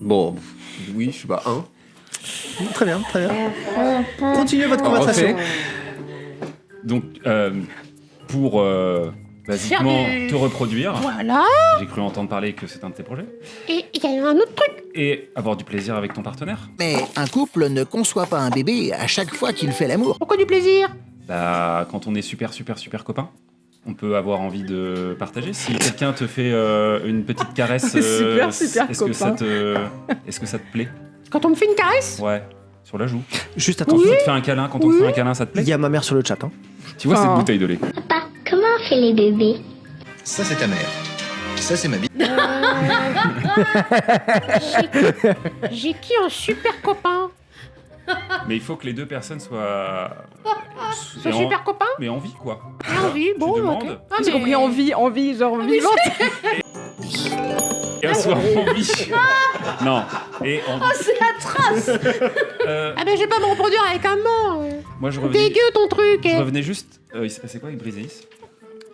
Bon, oui, je suis pas un. Très bien, très bien. Continuez votre On conversation. refait. Donc pour basiquement Faire du- te reproduire, Voilà. j'ai cru entendre parler que c'est un de tes projets, Et il y a un autre truc. et avoir du plaisir avec ton partenaire. Mais un couple ne conçoit pas un bébé à chaque fois qu'il fait l'amour. Pourquoi du plaisir? Bah, quand on est super copains, on peut avoir envie de partager. Si quelqu'un te fait une petite caresse, Super est-ce que ça copain. est-ce que ça te plaît? Quand on me fait une caresse? Ouais, sur la joue. Juste Quand attention, on te fait un câlin, quand on te fait un câlin, ça te il plaît? y a ma mère sur le chat. Hein. Tu vois Enfin, cette bouteille de lait? Papa, comment on fait les bébés? Ça, c'est ta mère. Ça, c'est ma vie. J'ai qui un super copain? Mais il faut que les deux personnes soient Ce super copain? mais en vie quoi. J'ai envie, Tu bon, demandes. ok. Ah, J'ai compris envie, genre vivante. Et elle soit en vie. Non. Et en vie. C'est atroce. Ah ben je vais pas me reproduire avec un mort. Moi je revenais. Dégueu ton truc. Je eh. revenais juste. Il s'est passé quoi avec Briseis?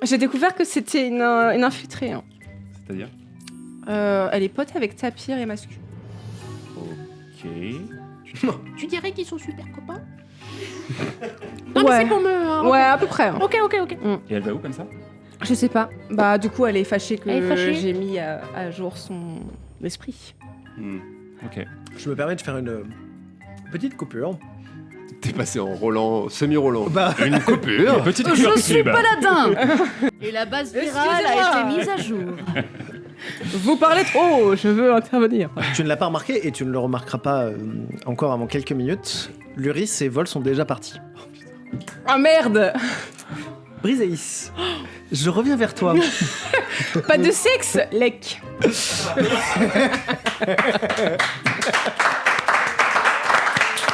J'ai découvert que c'était une infiltrée. Hein. C'est-à-dire? Elle est pote avec Tapir et Mascu. Ok. Tu dirais qu'ils sont super copains? Non mais Ouais. c'est pour me... Ouais, à peu près. hein. Ok. Et elle va où comme ça? Je sais pas. Bah, du coup, elle est fâchée que Elle est fâchée. j'ai mis à jour son esprit. Ok. Je me permets de faire une petite coupure. T'es passé en Roland, semi-Roland. Bah, Une coupure. Une petite Je cure suis cube. paladin. Et la base virale a Excusez-moi. été mise à jour. Vous parlez trop, je veux intervenir. tu ne l'as pas remarqué et tu ne le remarqueras pas encore avant quelques minutes. Luris et Vol sont déjà partis. Ah merde. Briseis, je reviens vers toi. Pas de sexe, lec.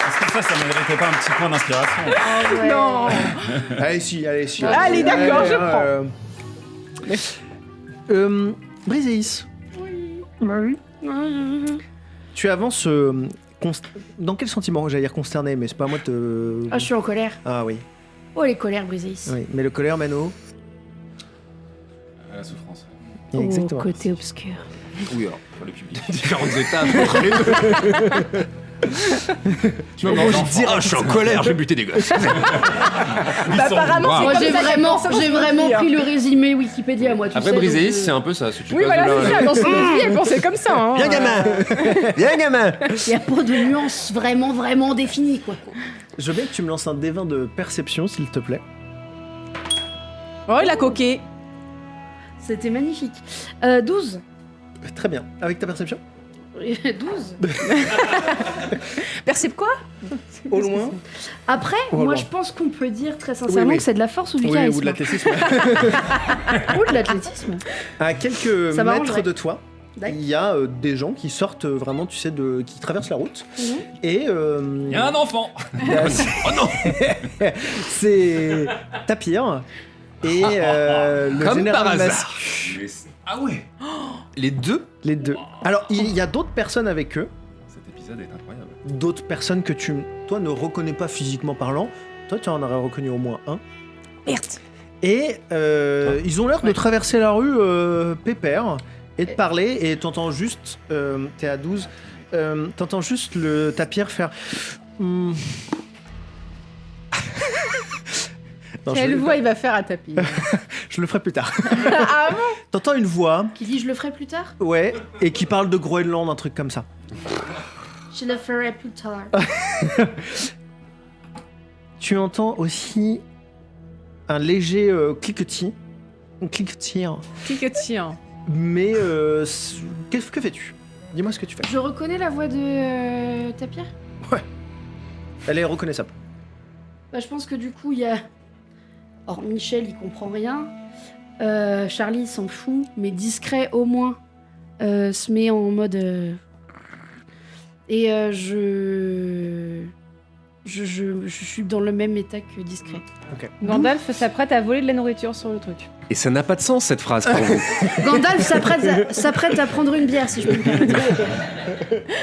Est-ce que ça méritait pas un petit point d'inspiration? Non. Allez, si. Allez, d'accord, je prends. Briseis. Tu avances. Dans quel sentiment? J'allais dire consterné, mais c'est pas à moi de te. Ah, je suis en colère. Ah oui. Oh, les colères brisées ici. Oui. Mais le colère mène au. La souffrance. Exactement. Au côté obscur. Oui, alors, Pour le public. différentes étapes entre les deux. Tu vois, Ah, je suis en colère, je vais buter des gosses. Bah, apparemment, Moi, c'est j'ai comme ça vraiment, qu'elle pense j'ai à son vraiment vie, hein. pris le résumé Wikipédia, moi, tu Après, sais. Briseis, donc, c'est un peu ça. Si tu Oui, passes voilà, de là c'est à ça. là. Dans son vie, elle pensait comme ça. Hein. Viens, gamin. Viens, gamin. Il n'y a pas de nuance vraiment définie, quoi. Je veux bien que tu me lances un D20 de perception, s'il te plaît. Oh, il a coqué. C'était magnifique. 12. Très bien. Avec ta perception 12. Percep quoi? Au loin. Après, Au moi loin. je pense qu'on peut dire très sincèrement oui. que c'est de la force ou du Oui, charisme. ou de l'athlétisme. Ou de l'athlétisme. À quelques Ça mètres m'arrangerait. de toi, D'accord. il y a des gens qui sortent vraiment, tu sais, qui traversent la route. Mhm. Et Il y a un enfant. Oh non. c'est Tapir et le Comme général par hasard. masque. Ah ouais. Les deux? Les deux. Alors, il y a d'autres personnes avec eux, Cet épisode est incroyable. d'autres personnes que toi, ne reconnais pas physiquement parlant. Toi, tu en aurais reconnu au moins un. Merde. Et ils ont l'air de traverser la rue pépère et de parler, et t'entends juste, t'es à 12, t'entends juste le Tapir faire... Hmm. Non, Quelle voix il va faire à tapis? je le ferai plus tard. Ah bon? T'entends une voix, Qui dit je le ferai plus tard? ouais, et qui parle de Groenland, un truc comme ça. Je le ferai plus tard. Tu entends aussi un léger cliquetis. Un cliquetis. Cliquetis. Mais que fais-tu? Dis-moi ce que tu fais. Je reconnais la voix de Tapir. Elle est reconnaissable. Bah, je pense que du coup, il y a. Or, Michel, il comprend rien. Charlie, il s'en fout. Mais discret, au moins, se met en mode. Et je suis dans le même état que discret. Gandalf s'apprête à voler de la nourriture sur le truc. Et ça n'a pas de sens cette phrase pour vous. Gandalf s'apprête à prendre une bière, si je peux me permettre.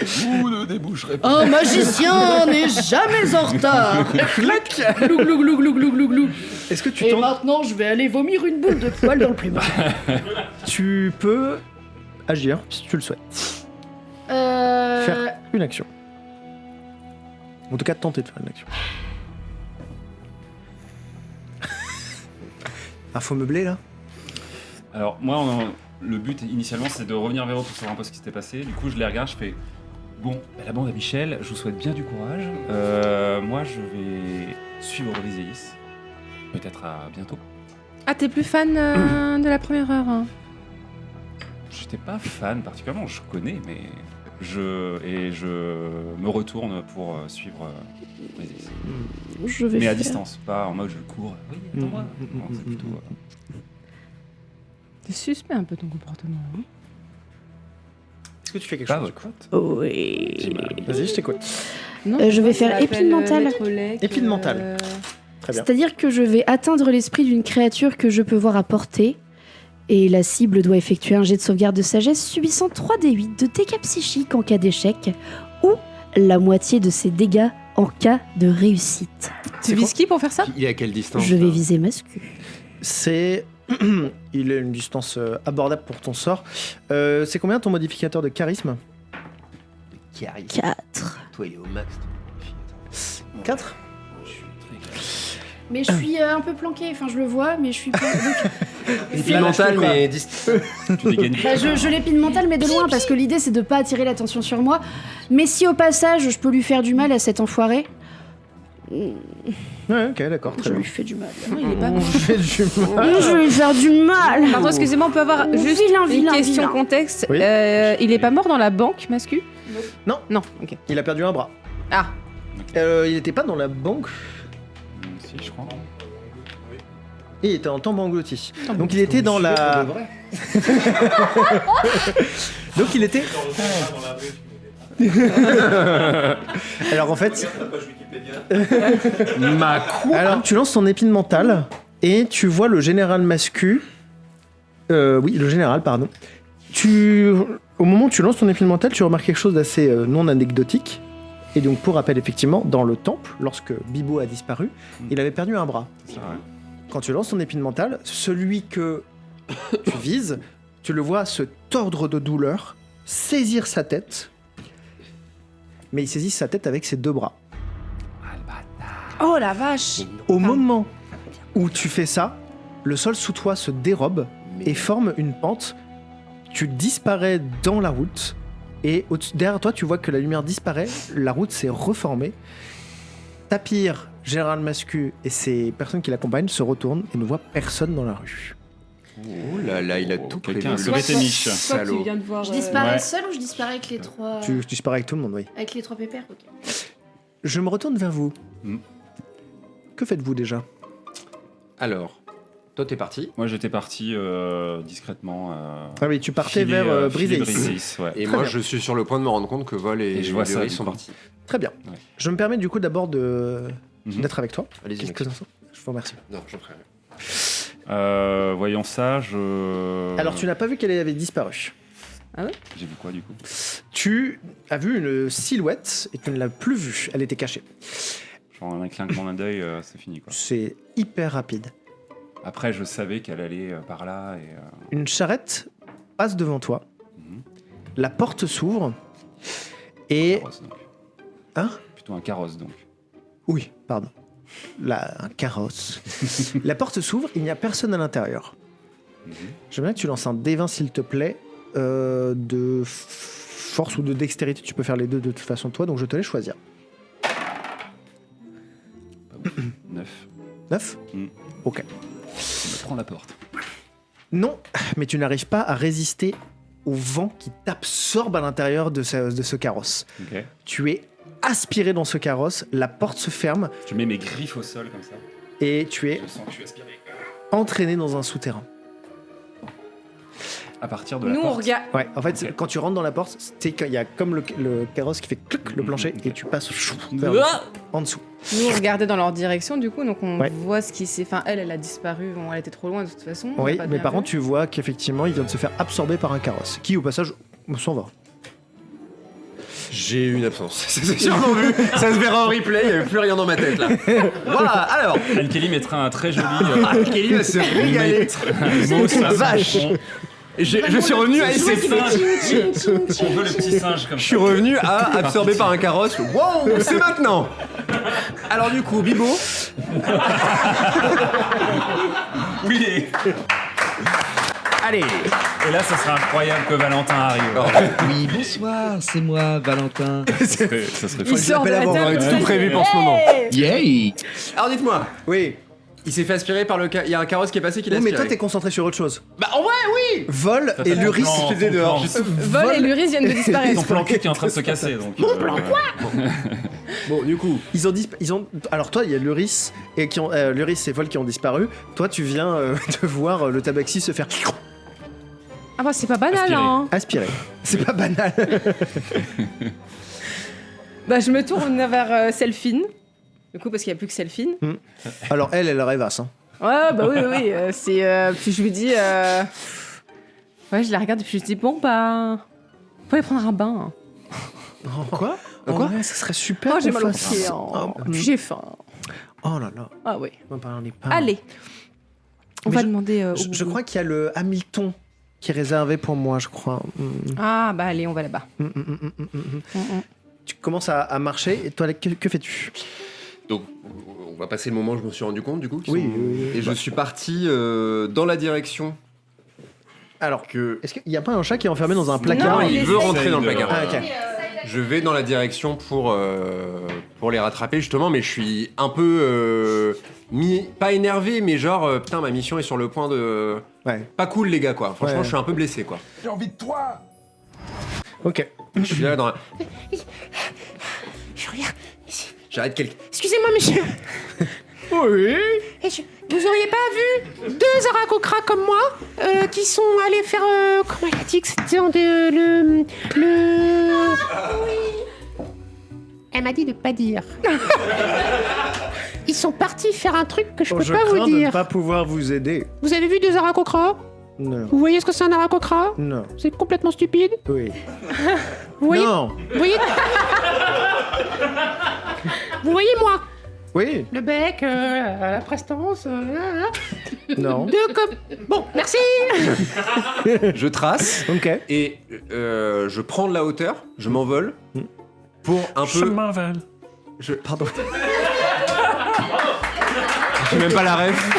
Vous ne déboucherez pas. Un magicien n'est jamais en retard. Glou, glou, glou, glou, glou, glou, glou. Est-ce que tu Et tentes... maintenant, je vais aller vomir une boule de poil dans le plumard. Tu peux agir, si tu le souhaites. Faire une action. En tout cas, tenter de faire une action. Info meublé, là? Alors moi, le but initialement c'est de revenir vers eux pour savoir un peu ce qui s'était passé. Du coup je les regarde, je fais bon, bah, la bande à Michel, je vous souhaite bien du courage. Moi je vais suivre Viséis. Peut-être à bientôt. Ah, t'es plus fan de la première heure, hein? J'étais pas fan particulièrement, je connais, mais je me retourne pour suivre Viséis. Je vais Mais à faire- distance, pas en mode je cours. Oui, attends-moi. Non, c'est plutôt. C'est suspect un peu ton comportement. Hein? Est-ce que tu fais quelque Pas chose? Oh, oui. Vas-y, je t'écoute. Non, je vais faire épine mentale. Épine mentale. Très bien. C'est-à-dire que je vais atteindre l'esprit d'une créature que je peux voir à portée. Et la cible doit effectuer un jet de sauvegarde de sagesse subissant 3d8 de dégâts psychiques en cas d'échec ou la moitié de ses dégâts en cas de réussite. Tu vises qui pour faire ça? Il est à quelle distance Je vais là viser Mascu. C'est... Il est une distance abordable pour ton sort. C'est combien ton modificateur de charisme? Qui arrive 4. Toi, il est au max. 4. Mais je suis un peu planquée, enfin je le vois, mais je suis pas... Épine mentale, mais Tu dégagnes. Bah, je l'épine mentale, mais de loin, parce que l'idée c'est de pas attirer l'attention sur moi. Mais si au passage je peux lui faire du mal à cet enfoiré, Ouais, ok, d'accord, très je bien. lui fais du mal. Non, il est pas On bon. fait du mal. Je vais lui faire du mal. Pardon, excusez-moi, on peut avoir Oh, juste vilain, une vilain, question vilain. contexte. Oui. Il est pas mort dans la banque, Mascu? Non. Non, ok. Il a perdu un bras. Ah, Il était pas dans la banque, Si, je crois. et il était en tambour englouti. Donc il était dans la... Donc il était... Alors en fait... Ma quoi Alors tu lances ton épine mentale, et tu vois le général Mascu... oui, le général, pardon. Au moment où tu lances ton épine mentale, tu remarques quelque chose d'assez non anecdotique. Et donc pour rappel, effectivement, dans le temple, lorsque Bibo a disparu, il avait perdu un bras. C'est vrai. Quand tu lances ton épine mentale, celui que tu vises, tu le vois se tordre de douleur, saisir sa tête, mais il saisit sa tête avec ses deux bras. oh la vache! Au moment où tu fais ça, le sol sous toi se dérobe et forme une pente. Tu disparais dans la route, et derrière toi, tu vois que la lumière disparaît, la route s'est reformée. Tapir, Général Mascu et ces personnes qui l'accompagnent se retournent et ne voient personne dans la rue. Oh là là, il a tout Quelqu'un a prévu. sauvé tes niches. Toi, tu Salaud. viens de voir. Je disparais Ouais. seule ou je disparais avec les trois. Tu disparais avec tout le monde, oui. Avec les trois pépères, ok. Je me retourne vers vous. Hmm. Que faites-vous déjà? Alors, toi t'es parti. Moi, j'étais parti discrètement. Ah oui, tu partais filer, vers filer Briseis. Briseis, ouais. Et Très moi bien. je suis sur le point de me rendre compte que Vol et je vois ça, Léris du sont coup. partis. Très bien. Ouais. Je me permets du coup d'abord Mhm. d'être avec toi. Allez-y, Quelques Maxime. instants. Je vous remercie. Non, j'en ferai rien. Voyons ça, je. Alors, tu n'as pas vu qu'elle avait disparu. J'ai vu quoi du coup? Tu as vu une silhouette et tu ne l'as plus vue. Elle était cachée. Genre un clinquement d'œil, c'est fini quoi. C'est hyper rapide. Après, je savais qu'elle allait par là et. Une charrette passe devant toi. Mhm. La porte s'ouvre. Et... Carrosse, donc. Hein? Plutôt un carrosse donc. Oui, pardon. Un carrosse. La porte s'ouvre, il n'y a personne à l'intérieur. Mhm. J'aimerais que tu lances un D20 s'il te plaît, de force ou de dextérité. Tu peux faire les deux de toute façon toi, donc je te laisse choisir. 9. 9 Mm. Ok. Je me prends la porte. Non, mais tu n'arrives pas à résister au vent qui t'absorbe à l'intérieur de ce carrosse. Ok. Tu es aspiré dans ce carrosse, la porte se ferme Je mets mes griffes au sol comme ça. et tu es Je sens que je suis aspiré. entraîné dans un souterrain. À partir de la Nous, on porte. regarde. Ouais, en fait, Ok. quand tu rentres dans la porte, il y a comme le carrosse qui fait clic le plancher Ok. et tu passes vers en dessous. Nous, on regardait dans leur direction, du coup, donc on Ouais. voit ce qui s'est. Enfin, elle a disparu. Bon, elle était trop loin de toute façon. on Oui, l'a pas mais bien par vu. contre, tu vois qu'effectivement, il vient de se faire absorber par un carrosse, qui au passage s'en va. J'ai eu une absence. Ça s'est sûrement vu. Ça se verra en replay. Il n'y avait plus rien dans ma tête là. Voilà. Alors, Anne-Kelly mettra un très joli. Kelly va se régaler. mot sur la vache. Je suis revenu à C'est essayer. On veut le petit singe comme Je ça. suis revenu à absorber par un carrosse. Wow, c'est maintenant. Alors du coup, Bibo. Oui. Allez. Et là, ça serait incroyable que Valentin arrive. Oui, bonsoir, c'est moi, Valentin. Ça serait Il sort de la On aurait table. tout prévu pour ce moment. Yay! Alors dites-moi, Oui. il s'est fait aspirer par le. Il y a un carrosse qui est passé qui l'a Oui, mais aspiré. toi, t'es concentré sur autre chose. Bah en vrai, oui. Vol Ça, et c'est Luris. ton plan, faisait ton dehors. plan. Vol et Luris viennent de Ton disparaître. plan cul qui est en train de se casser. Donc, Bon, du coup, Ils ont. Alors toi, il y a Luris et Luris et Vol qui ont disparu. Toi, tu viens de voir le tabaxi se faire Ah bah, c'est pas banal, Aspirer. hein. aspirer. C'est pas banal. Bah, je me tourne vers Selphine. Du coup, parce qu'il n'y a plus que Selphine. Alors elle rêvasse. Hein. Ouais, bah oui. Puis je lui dis. Ouais, je la regarde et puis je lui dis bon, bah. On peut aller prendre un bain. Quoi? Quoi Ouais, ça serait super. Oh, j'ai qu'on mal au fasse pied. ça. hein. Puis j'ai faim. Oh là là. Ah oui. On parle pas. Allez. On Mais va je- demander. au Je bout. crois qu'il y a le Hamilton qui est réservé pour moi, je crois. Ah, bah allez, on va là-bas. Tu commences à marcher et toi, que fais-tu? donc on va passer le moment où je me suis rendu compte du coup. qu'ils Oui, sont- oui, oui. Et je suis parti dans la direction Alors, que. est-ce qu'il n'y a pas un chat qui est enfermé dans un placard? Non, il il veut essaye rentrer dans le de- placard. Ah, ok. Je vais dans la direction pour les rattraper justement, mais je suis un peu pas énervé, mais genre putain ma mission est sur le point de Ouais. pas cool les gars quoi. Franchement Ouais. je suis un peu blessé quoi. Ok. Je suis là dans la... Je regarde. J'arrête quelqu'un. Excusez-moi, monsieur. Oui. Et vous auriez pas vu deux aracocras comme moi qui sont allés faire. Comment il a dit que c'était le. Oui. Elle m'a dit de pas dire. Ils sont partis faire un truc que je peux Je pas crains vous de ne dire. pas pouvoir vous aider. Vous avez vu deux aracocras? Non. Vous voyez ce que c'est un aracocra? Non. C'est complètement stupide. Oui. Vous voyez? Non. Vous voyez? Vous voyez moi? Oui. Le bec, la prestance. Non. Deux comme. Bon, merci. Je trace Ok. et je prends de la hauteur, je m'envole pour un peu. m'envole. Pardon. J'ai même pas la ref.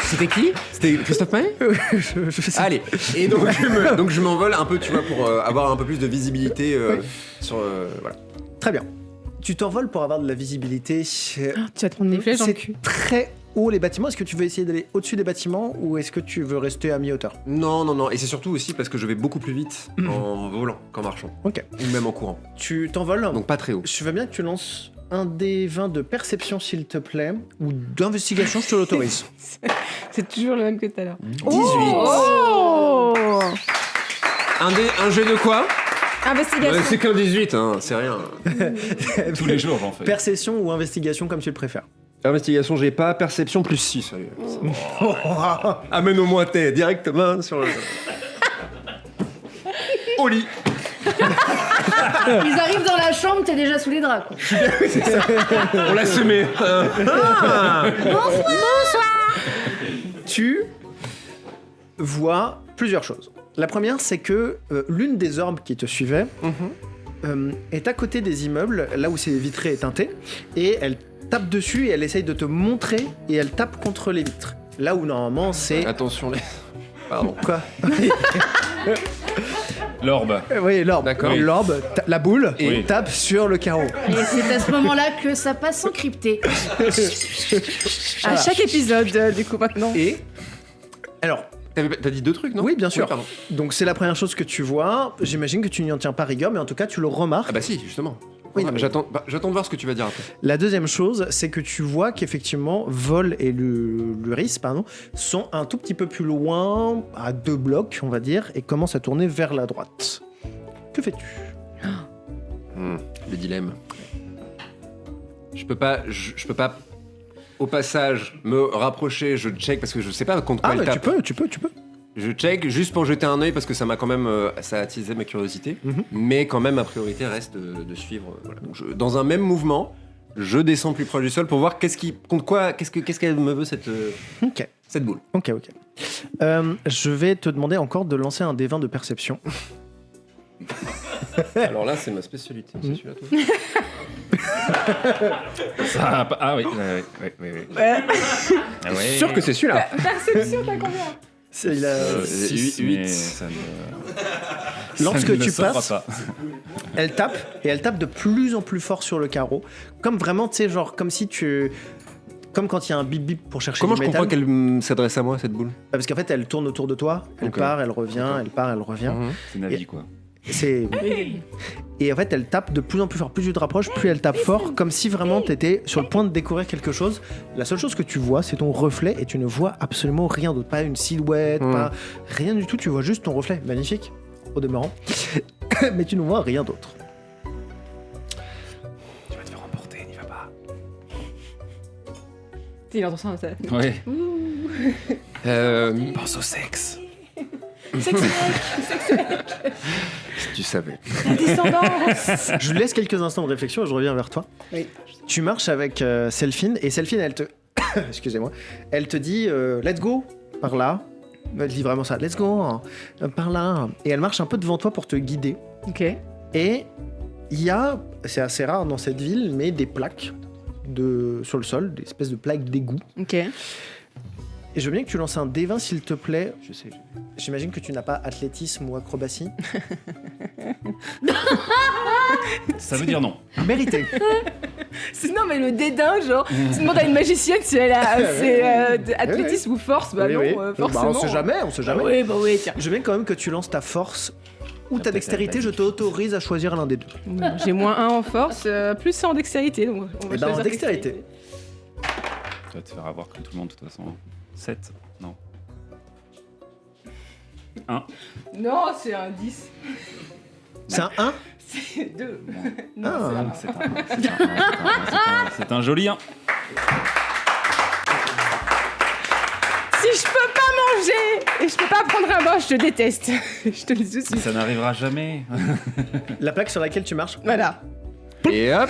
C'était qui? C'était Christophe Maé? je sais. Allez, et donc je m'envole un peu, tu vois, pour avoir un peu plus de visibilité sur. Voilà. Très bien. Tu t'envoles pour avoir de la visibilité. Tu vas te prendre des flèches dans le cul. C'est très haut les bâtiments. Est-ce que tu veux essayer d'aller au-dessus des bâtiments ou est-ce que tu veux rester à mi-hauteur? Non. Et c'est surtout aussi parce que je vais beaucoup plus vite en volant qu'en marchant. Ok. Ou même en courant. Tu t'envoles. Donc pas très haut. Je veux bien que tu lances un des 20 de perception, s'il te plaît, ou d'investigation, je te l'autorise. C'est toujours le même que tout à l'heure. 18. Oh Un jet de quoi? Investigation. C'est qu'un 18, hein, c'est rien. Tous les jours, j'en fais. Perception ou investigation, comme tu le préfères. Investigation, j'ai pas. Perception, plus 6. Amène au moins t'es directement sur le... Au lit. Ils arrivent dans la chambre, t'es déjà sous les draps, quoi. On l'a semé. Tu vois plusieurs choses. La première, c'est que l'une des orbes qui te suivait est à côté des immeubles, là où c'est vitré et teinté, et elle tape dessus et elle essaye de te montrer et elle tape contre les vitres. Là où normalement c'est... Attention les... Pardon. Quoi? L'orbe. Oui, l'orbe. D'accord. Oui, l'orbe, la boule, Oui. tape sur le carreau. Et c'est à ce moment-là que ça passe encrypté. À chaque épisode, du coup, maintenant. Et... Alors... T'as dit 2 trucs, non? Oui, bien sûr. Oui, pardon. Donc c'est la première chose que tu vois. J'imagine que tu n'y en tiens pas rigueur, mais en tout cas tu le remarques. Ah bah si, justement. Oui, non, mais- J'attends de voir ce que tu vas dire après. La deuxième chose, c'est que tu vois qu'effectivement Vol et Luris sont un tout petit peu plus loin, à 2 blocs, on va dire, et commencent à tourner vers la droite. Que fais-tu? Le dilemme. Je peux pas, au passage, me rapprocher, je check parce que je sais pas contre quoi Ah, elle mais tape. tu peux. Je check juste pour jeter un œil parce que ça m'a quand même, ça a attisé ma curiosité. Mais quand même, ma priorité reste de suivre. Voilà. Donc dans un même mouvement, je descends plus proche du sol pour voir qu'est-ce qu'elle me veut cette boule. Ok. Je vais te demander encore de lancer un D20 de perception. Alors là, c'est ma spécialité. C'est celui-là, toi. Ah oui. Ah ouais. Sûr que c'est celui-là. Perception, t'as combien? Il a... 6, 8. mais ça ne... Lorsque ça ne tu saura passes, pas. elle tape, et elle tape de plus en plus fort sur le carreau. Comme vraiment, tu sais, genre, comme si tu... Comme quand il y a un bip bip pour chercher Comment du je métal. comprends qu'elle s'adresse à moi, cette boule? Parce qu'en fait, elle tourne autour de toi, elle Ok. part, elle revient, elle part, elle revient. C'est Navi, quoi. C'est... Et en fait, elle tape de plus en plus fort. Plus tu te rapproches, plus elle tape fort, comme si vraiment tu étais sur le point de découvrir quelque chose. La seule chose que tu vois, c'est ton reflet, et tu ne vois absolument rien d'autre. Pas une silhouette, pas rien du tout. Tu vois juste ton reflet. Magnifique, au demeurant. Mais tu ne vois rien d'autre. Tu vas te faire emporter, n'y va pas. Il entend ça. Ouais. Euh, Pense au sexe. si tu savais. Descendance. Je laisse quelques instants de réflexion et je reviens vers toi. Oui. Tu marches avec Selphine, et Selphine, elle te... Excusez-moi. Elle te dit let's go, par là. Elle dit vraiment ça, let's go, par là. Et elle marche un peu devant toi pour te guider. Ok. Et il y a, c'est assez rare dans cette ville, mais des plaques sur le sol, des espèces de plaques d'égout. Ok. Et je veux bien que tu lances un D20 s'il te plaît. Je sais. J'imagine que tu n'as pas athlétisme ou acrobatie. Ça veut dire non. Mérité. Non, mais le dédain, genre, tu demandes à une magicienne si elle a athlétisme ou force. Bah Oui, non, oui. forcément. Bah, on sait jamais, on sait jamais. Oui, bah oui, tiens. Je veux bien quand même que tu lances ta force ou ta dextérité. Je t'autorise à choisir l'un des deux. J'ai moins 1 en force, plus en dextérité. Donc on va Eh ben, en choisir dextérité. Tu vas te faire avoir comme tout le monde, de toute façon. 7. Non. 1. Non, c'est un 10. C'est un 1. C'est 2. Ah. C'est un joli 1. Si je peux pas manger et je peux pas prendre un bain, je te déteste. Je te le dis tout de suite. Ça n'arrivera jamais. La plaque sur laquelle tu marches. Voilà. Et hop.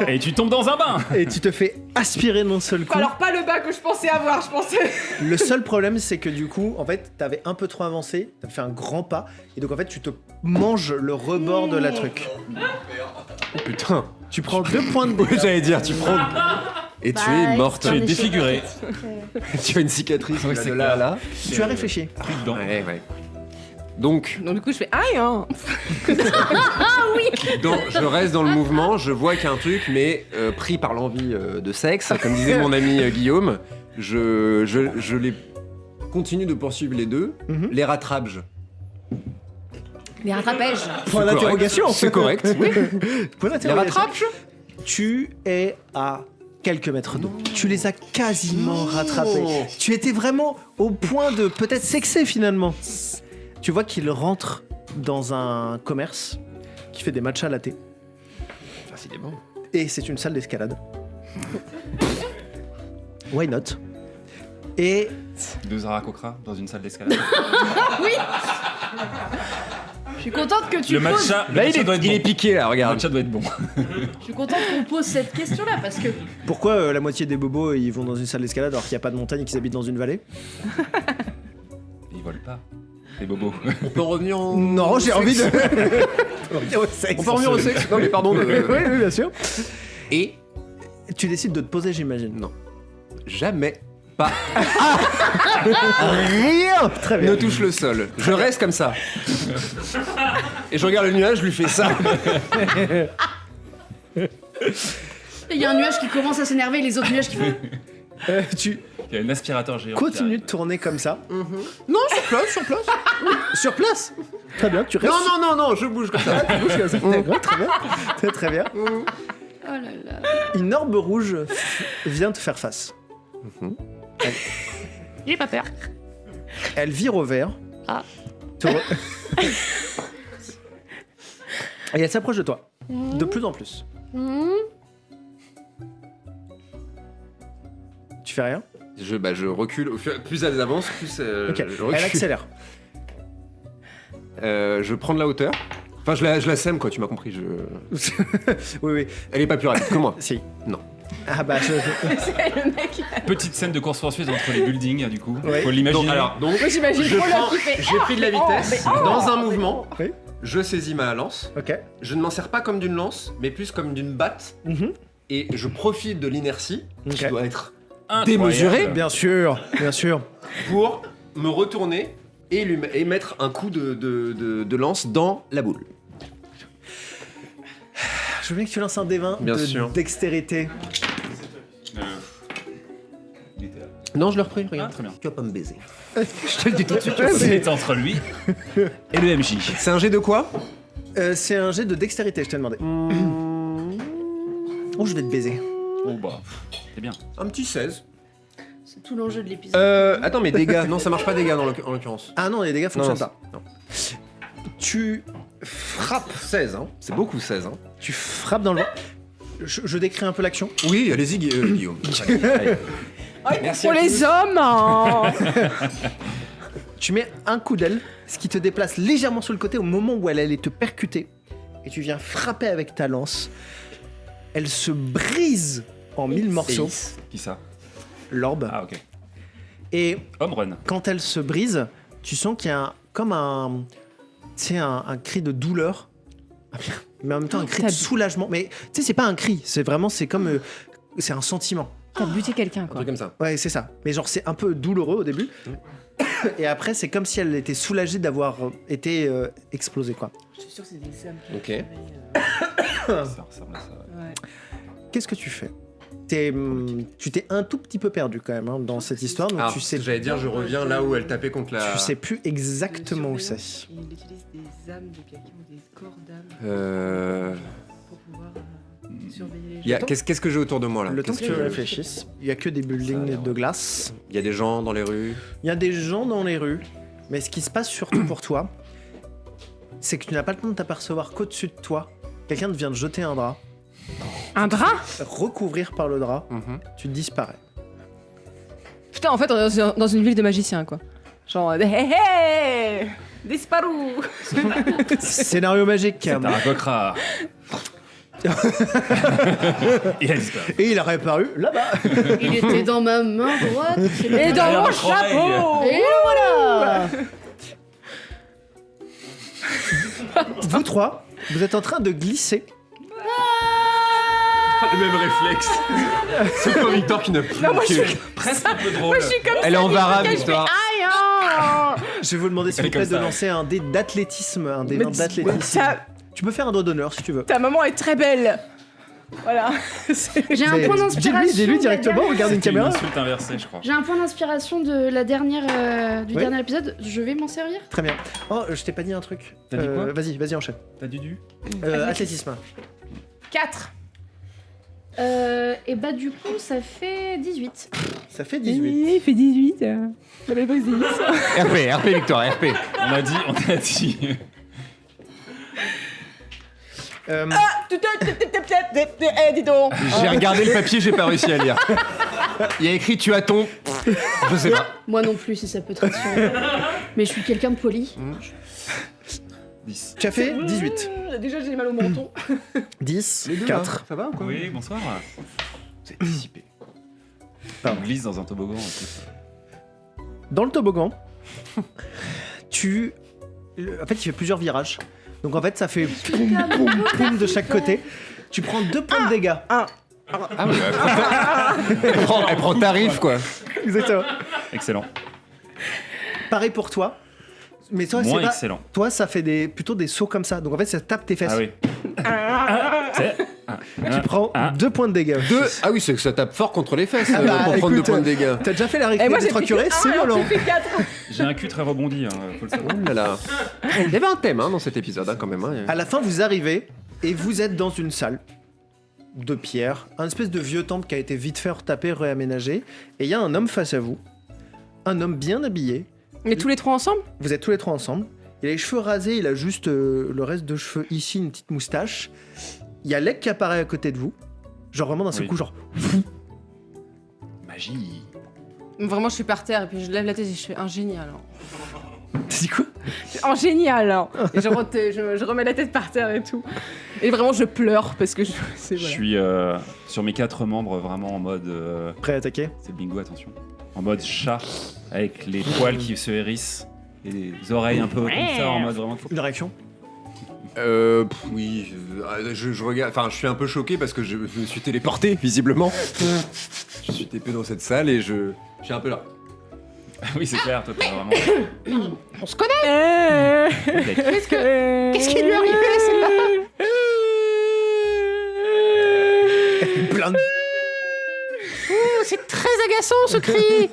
Et tu tombes dans un bain. Et tu te fais aspirer d'un seul coup. Alors pas le bain que je pensais avoir, je pensais. Le seul problème, c'est que du coup, en fait, t'avais un peu trop avancé, t'as fait un grand pas, et donc en fait, tu te manges le rebord de la truc. Oh putain. Tu prends 2 points de Oui, dégâts. j'allais dire, tu prends. Et tu es morte. Tu es défiguré. Tu as une cicatrice Oui, de c'est là à clair. là. Tu as réfléchi. Plus dedans. Ouais. Donc, Donc du coup je fais aïe hein. je reste dans le mouvement, je vois qu'il y a un truc, mais pris par l'envie de sexe, comme disait mon ami Guillaume, Je les continue de poursuivre les deux. Les rattrape-je. Les rattrapages. Point d'interrogation. C'est correct. Oui. Point Les d'interrogation. rattrape-je. Tu es à quelques mètres d'eau. Tu les as quasiment rattrapés. Tu étais vraiment au point de peut-être sexer finalement. Tu vois qu'il rentre dans un commerce qui fait des matchas latte. Facile et bon. Et c'est une salle d'escalade. Why not? Et 2 Zara Kokra dans une salle d'escalade. Je suis contente que tu Le poses. matcha, Là, il doit être est bon. piqué là, Le regarde. matcha doit être bon. Je suis contente qu'on pose cette question-là parce que pourquoi la moitié des bobos ils vont dans une salle d'escalade alors qu'il n'y a pas de montagne et qu'ils habitent dans une vallée? Ils volent pas. Les bobos. On peut revenir au... Non, j'ai sexe. envie de. On peut revenir au sexe. Non mais pardon. Oui, bien sûr. Et Tu décides de te poser, j'imagine. non, jamais. Pas. Rien. Très bien. Ne touche le sol. Je reste comme ça. Et je regarde le nuage, je lui fais ça. il y a un nuage qui commence à s'énerver, les autres nuages qui font. Tu Il y a un aspirateur géant. continues de tourner comme ça. Non, sur place, sur place. Sur place. Très bien. Tu restes. Non, je bouge comme ça. Tu bouges comme ça. D'accord, très bien. Très très bien. Oh là là. Une orbe rouge vient te faire face. J'ai pas peur. Elle vire au vert. Ah. Et elle s'approche de toi. De plus en plus. Tu fais rien? Je recule. Plus elle avance, plus Ok. je recule. Elle accélère. Je prends de la hauteur. Enfin, je la sème, quoi, tu m'as compris. Oui, oui. Elle est pas plus rapide que moi. Si. Non. Ah bah Petite scène de course-poursuite entre les buildings, du coup. Oui. Faut l'imaginer. Donc, J'imagine je trop prends- l'homme qui fait. j'ai pris de la vitesse dans un mouvement. Oui. Je saisis ma lance. Ok. Je ne m'en sers pas comme d'une lance, mais plus comme d'une batte. Et je profite de l'inertie, qui Ok. doit être Incroyable. démesurée, Bien sûr, bien sûr. pour me retourner et mettre un coup de lance dans la boule. Je veux bien que tu lances un D20 Bien de sûr. dextérité. Non, je le repris, Ah, regarde. très bien. Tu vas pas me baiser. Je te le dis tout de suite. C'est entre lui et le MJ. C'est un jet de quoi? C'est un jet de dextérité, je t'ai demandé. Oh, je vais te baiser. Oh bah, c'est bien. Un petit 16. C'est tout l'enjeu de l'épisode. Attends, mais dégâts. Non, ça marche pas dégâts en l'occurrence. Ah non, les dégâts Non, fonctionnent non, pas. non. Tu frappes. 16, hein. C'est beaucoup 16, hein. Tu frappes dans le vent. Je décris un peu l'action. Oui, allez-y, Guillaume. Allez. Merci Pour à les tous. hommes hein. Tu mets un coup d'aile, ce qui te déplace légèrement sur le côté au moment où elle allait te percuter. Et tu viens frapper avec ta lance. Elle se brise en 1000 morceaux, Qui ça? l'orbe. Ah, ok. Et Home run. quand elle se brise, tu sens qu'il y a comme un, tu sais, un cri de douleur, mais en même temps un cri de soulagement. Mais tu sais, c'est pas un cri, c'est vraiment, c'est comme, c'est un sentiment. T'as buté quelqu'un, Un quoi. truc comme ça. Ouais, c'est ça. Mais genre, c'est un peu douloureux au début. Et après, c'est comme si elle était soulagée d'avoir été explosée, quoi. Je suis sûr que c'est des hommes. Ok. Ça ressemble à ça. Ouais. Qu'est-ce que tu fais? Tu t'es un tout petit peu perdu quand même hein, dans cette histoire, donc Ah, tu sais, j'allais dire, je reviens là où elle tapait contre la. tu sais plus exactement où c'est. Il utilise des âmes de quelqu'un ou des corps d'âme pour pouvoir surveiller les gens. Qu'est-ce que j'ai autour de moi là? Le temps que Qu'est-ce tu réfléchisses, il y a que des buildings de glace. Il y a des gens dans les rues. Il y a des gens dans les rues, mais ce qui se passe surtout pour toi, c'est que tu n'as pas le temps de t'apercevoir qu'au-dessus de toi, quelqu'un vient de jeter un drap, Un drap. recouvrir par le drap, Mhm. tu disparais. Putain, en fait, on est dans une ville de magiciens, quoi. Genre, hé hé disparu. Scénario magique. Tara Kokra. Il a disparu. Et il a réapparu là-bas. Il était dans ma main droite. Et dans mon notre oreille. chapeau. Et voilà. Vous trois, vous êtes en train de glisser. Le même réflexe. C'est pas Victor qui n'a plus. Presque un peu drôle. Elle est en vara, Victor. Aïe, hein. Je vais vous demander s'il Elle vous est plaît comme de ça. lancer un dé d'athlétisme, un dé Mais 20 d'athlétisme. ta, Tu peux faire un doigt d'honneur si tu veux. ta maman est très belle. Voilà. J'ai un point d'inspiration. Dis-lui de la directement, dernière- regarde une C'était une caméra. insulte inversée, je crois. J'ai un point d'inspiration de la dernière, du Oui. dernier épisode. Je vais m'en servir. Très bien. Oh, je t'ai pas dit un truc. T'as dit quoi Vas-y, enchaîne. T'as du Athlétisme. 4. Et bah du coup, ça fait 18. Ça fait 18. Il fait 18. RP, Victoire, RP. On a dit. Dis donc. J'ai regardé le papier, j'ai pas réussi à lire. Il y a écrit tu as ton. Je sais pas. Moi non plus, si ça peut te rassurer. Mais je suis quelqu'un de poli. 10. Tu as fait 18. Déjà, j'ai mal au menton. 10, Les deux, 4. hein, ça va ou quoi? Oui, bonsoir. C'est dissipé. On glisse dans un toboggan en plus. Dans le toboggan, en fait, il fait plusieurs virages. Donc en fait, ça fait poum, poum, poum de chaque côté. Tu prends 2 points de dégâts. Ah oui, elle prend tarif quoi. Exactement. Excellent. Pareil pour toi. Mais toi, Moins c'est pas... excellent. Toi, ça fait plutôt des sauts comme ça. Donc en fait, ça tape tes fesses. Ah oui. Tu prends 2 points de dégâts. Ah oui, c'est que ça tape fort contre les fesses Ah bah, pour prendre 2 écoute, points de dégâts. T'as déjà fait la Et moi, récré des 3 curés, c'est violent. J'ai fait 4. J'ai un cul très rebondi, hein, faut le savoir. Oh là là. Il y avait un thème dans cet épisode quand même. Hein. À la fin, vous arrivez et vous êtes dans une salle de pierre, un espèce de vieux temple qui a été vite fait retapé, réaménagé. Et il y a un homme face à vous. Un homme bien habillé. Mais tous les trois ensemble? Vous êtes tous les trois ensemble. Il a les cheveux rasés, il a juste le reste de cheveux ici, une petite moustache. Il y a Lek qui apparaît à côté de vous. Genre vraiment d'un seul Oui. coup, genre... Magie. Vraiment, je suis par terre et puis je lève la tête et je fais un génial. T'as dit quoi? Un génial. Et je remets la tête par terre et tout. Et vraiment, je pleure parce que Je voilà. suis sur mes 4 membres vraiment en mode. Prêt à attaquer? C'est le bingo, attention. En mode chat, avec les poils qui se hérissent et les oreilles un peu comme ça, en mode vraiment. Une réaction? Oui, je regarde. Enfin, je suis un peu choqué parce que je me suis téléporté visiblement. Je suis TP dans cette salle et je suis un peu là. Oui, c'est clair, toi, t'as vraiment. On se connaît. Qu'est-ce qui lui est arrivé, celle-là? Plein de... Oh, c'est très agaçant ce cri.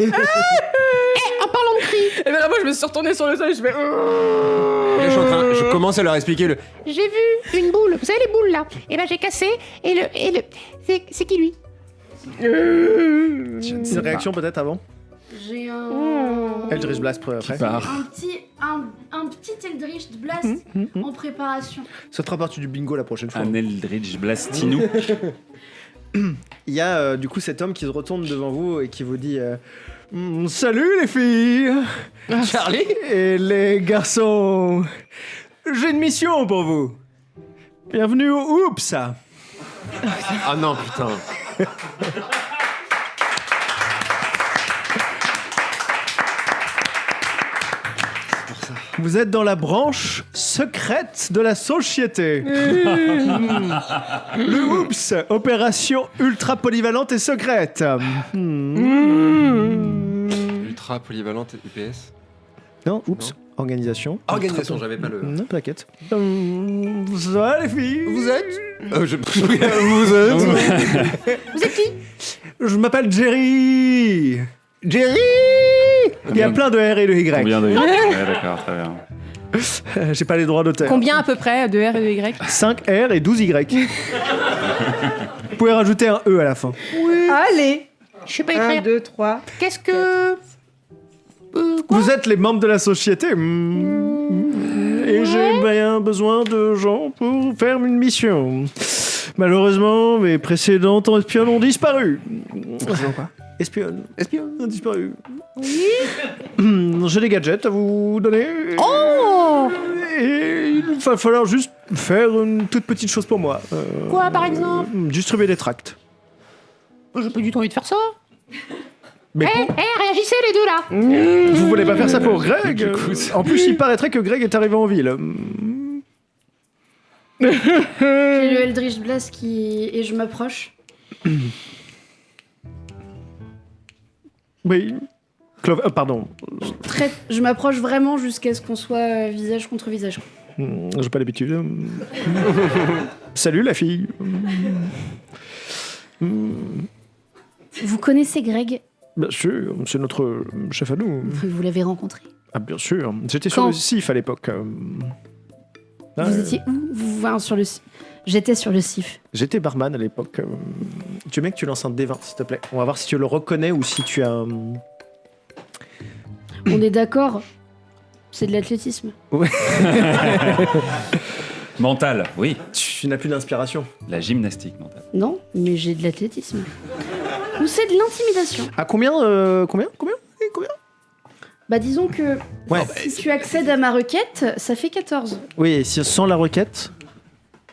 En parlant de cri, Et ben là, moi, je me suis retournée sur le sol et je fais. Et là, je commence à leur expliquer le. j'ai vu une boule. Vous savez les boules là? Et ben j'ai cassé et le c'est qui lui? Une réaction peut-être avant? J'ai un... Eldritch Blast après. Part. un petit Eldritch Blast en préparation. Ça fera partie du bingo la prochaine fois. Un Eldritch Blastinou. Il y a du coup cet homme qui se retourne devant vous et qui vous dit salut les filles Charlie. et les garçons. J'ai une mission pour vous. Bienvenue au Oups. Ah non, putain. Vous êtes dans la branche secrète de la société. Le Oups, opération ultra polyvalente et secrète. Ultra polyvalente UPS. Non, Oups, organisation. Organisation, j'avais pas le. Non, t'inquiète. Ça va les filles? Vous êtes Vous êtes Vous êtes qui? Je m'appelle Jerry. Jerry. Il y a plein de R et de Y. Combien de. Ouais, d'accord, très bien. J'ai pas les droits d'auteur. Combien à peu près de R et de Y? 5 R et 12 Y. Vous pouvez rajouter un E à la fin. Allez. Je sais pas 1, écrire. 2, 3. Qu'est-ce que quoi? Vous êtes les membres de la société. Et j'ai bien besoin de gens pour faire une mission. Malheureusement, mes précédents espions ont disparu. Quoi? Espionne. Espion. Ont disparu. Oui. J'ai des gadgets à vous donner. Oh! Et il va falloir juste faire une toute petite chose pour moi. Quoi par exemple? Distribuer des tracts. J'ai pas du tout envie de faire ça. Mais Eh, réagissez les deux là. vous voulez pas faire ça pour Greg? Du coup, c'est- En plus, il paraîtrait que Greg est arrivé en ville. J'ai le Eldritch Blast et je m'approche. Oui. Pardon. Je m'approche vraiment jusqu'à ce qu'on soit visage contre visage. J'ai pas l'habitude. Salut la fille. Vous connaissez Greg? Bien sûr, c'est notre chef à nous. Vous l'avez rencontré? Ah bien sûr, j'étais sur Quand le CIF à l'époque. Vous étiez où? Sur le... J'étais sur le CIF. J'étais barman à l'époque. Tu veux bien que tu lances un D20, s'il te plaît? On va voir si tu le reconnais ou si tu as... On est d'accord, c'est de l'athlétisme. Ouais. Mental, oui. Tu n'as plus d'inspiration. La gymnastique mentale. Non, mais j'ai de l'athlétisme. Ou c'est de l'intimidation. À combien Bah disons que Ouais. si tu accèdes à ma requête, ça fait 14. Oui, et si sans la requête...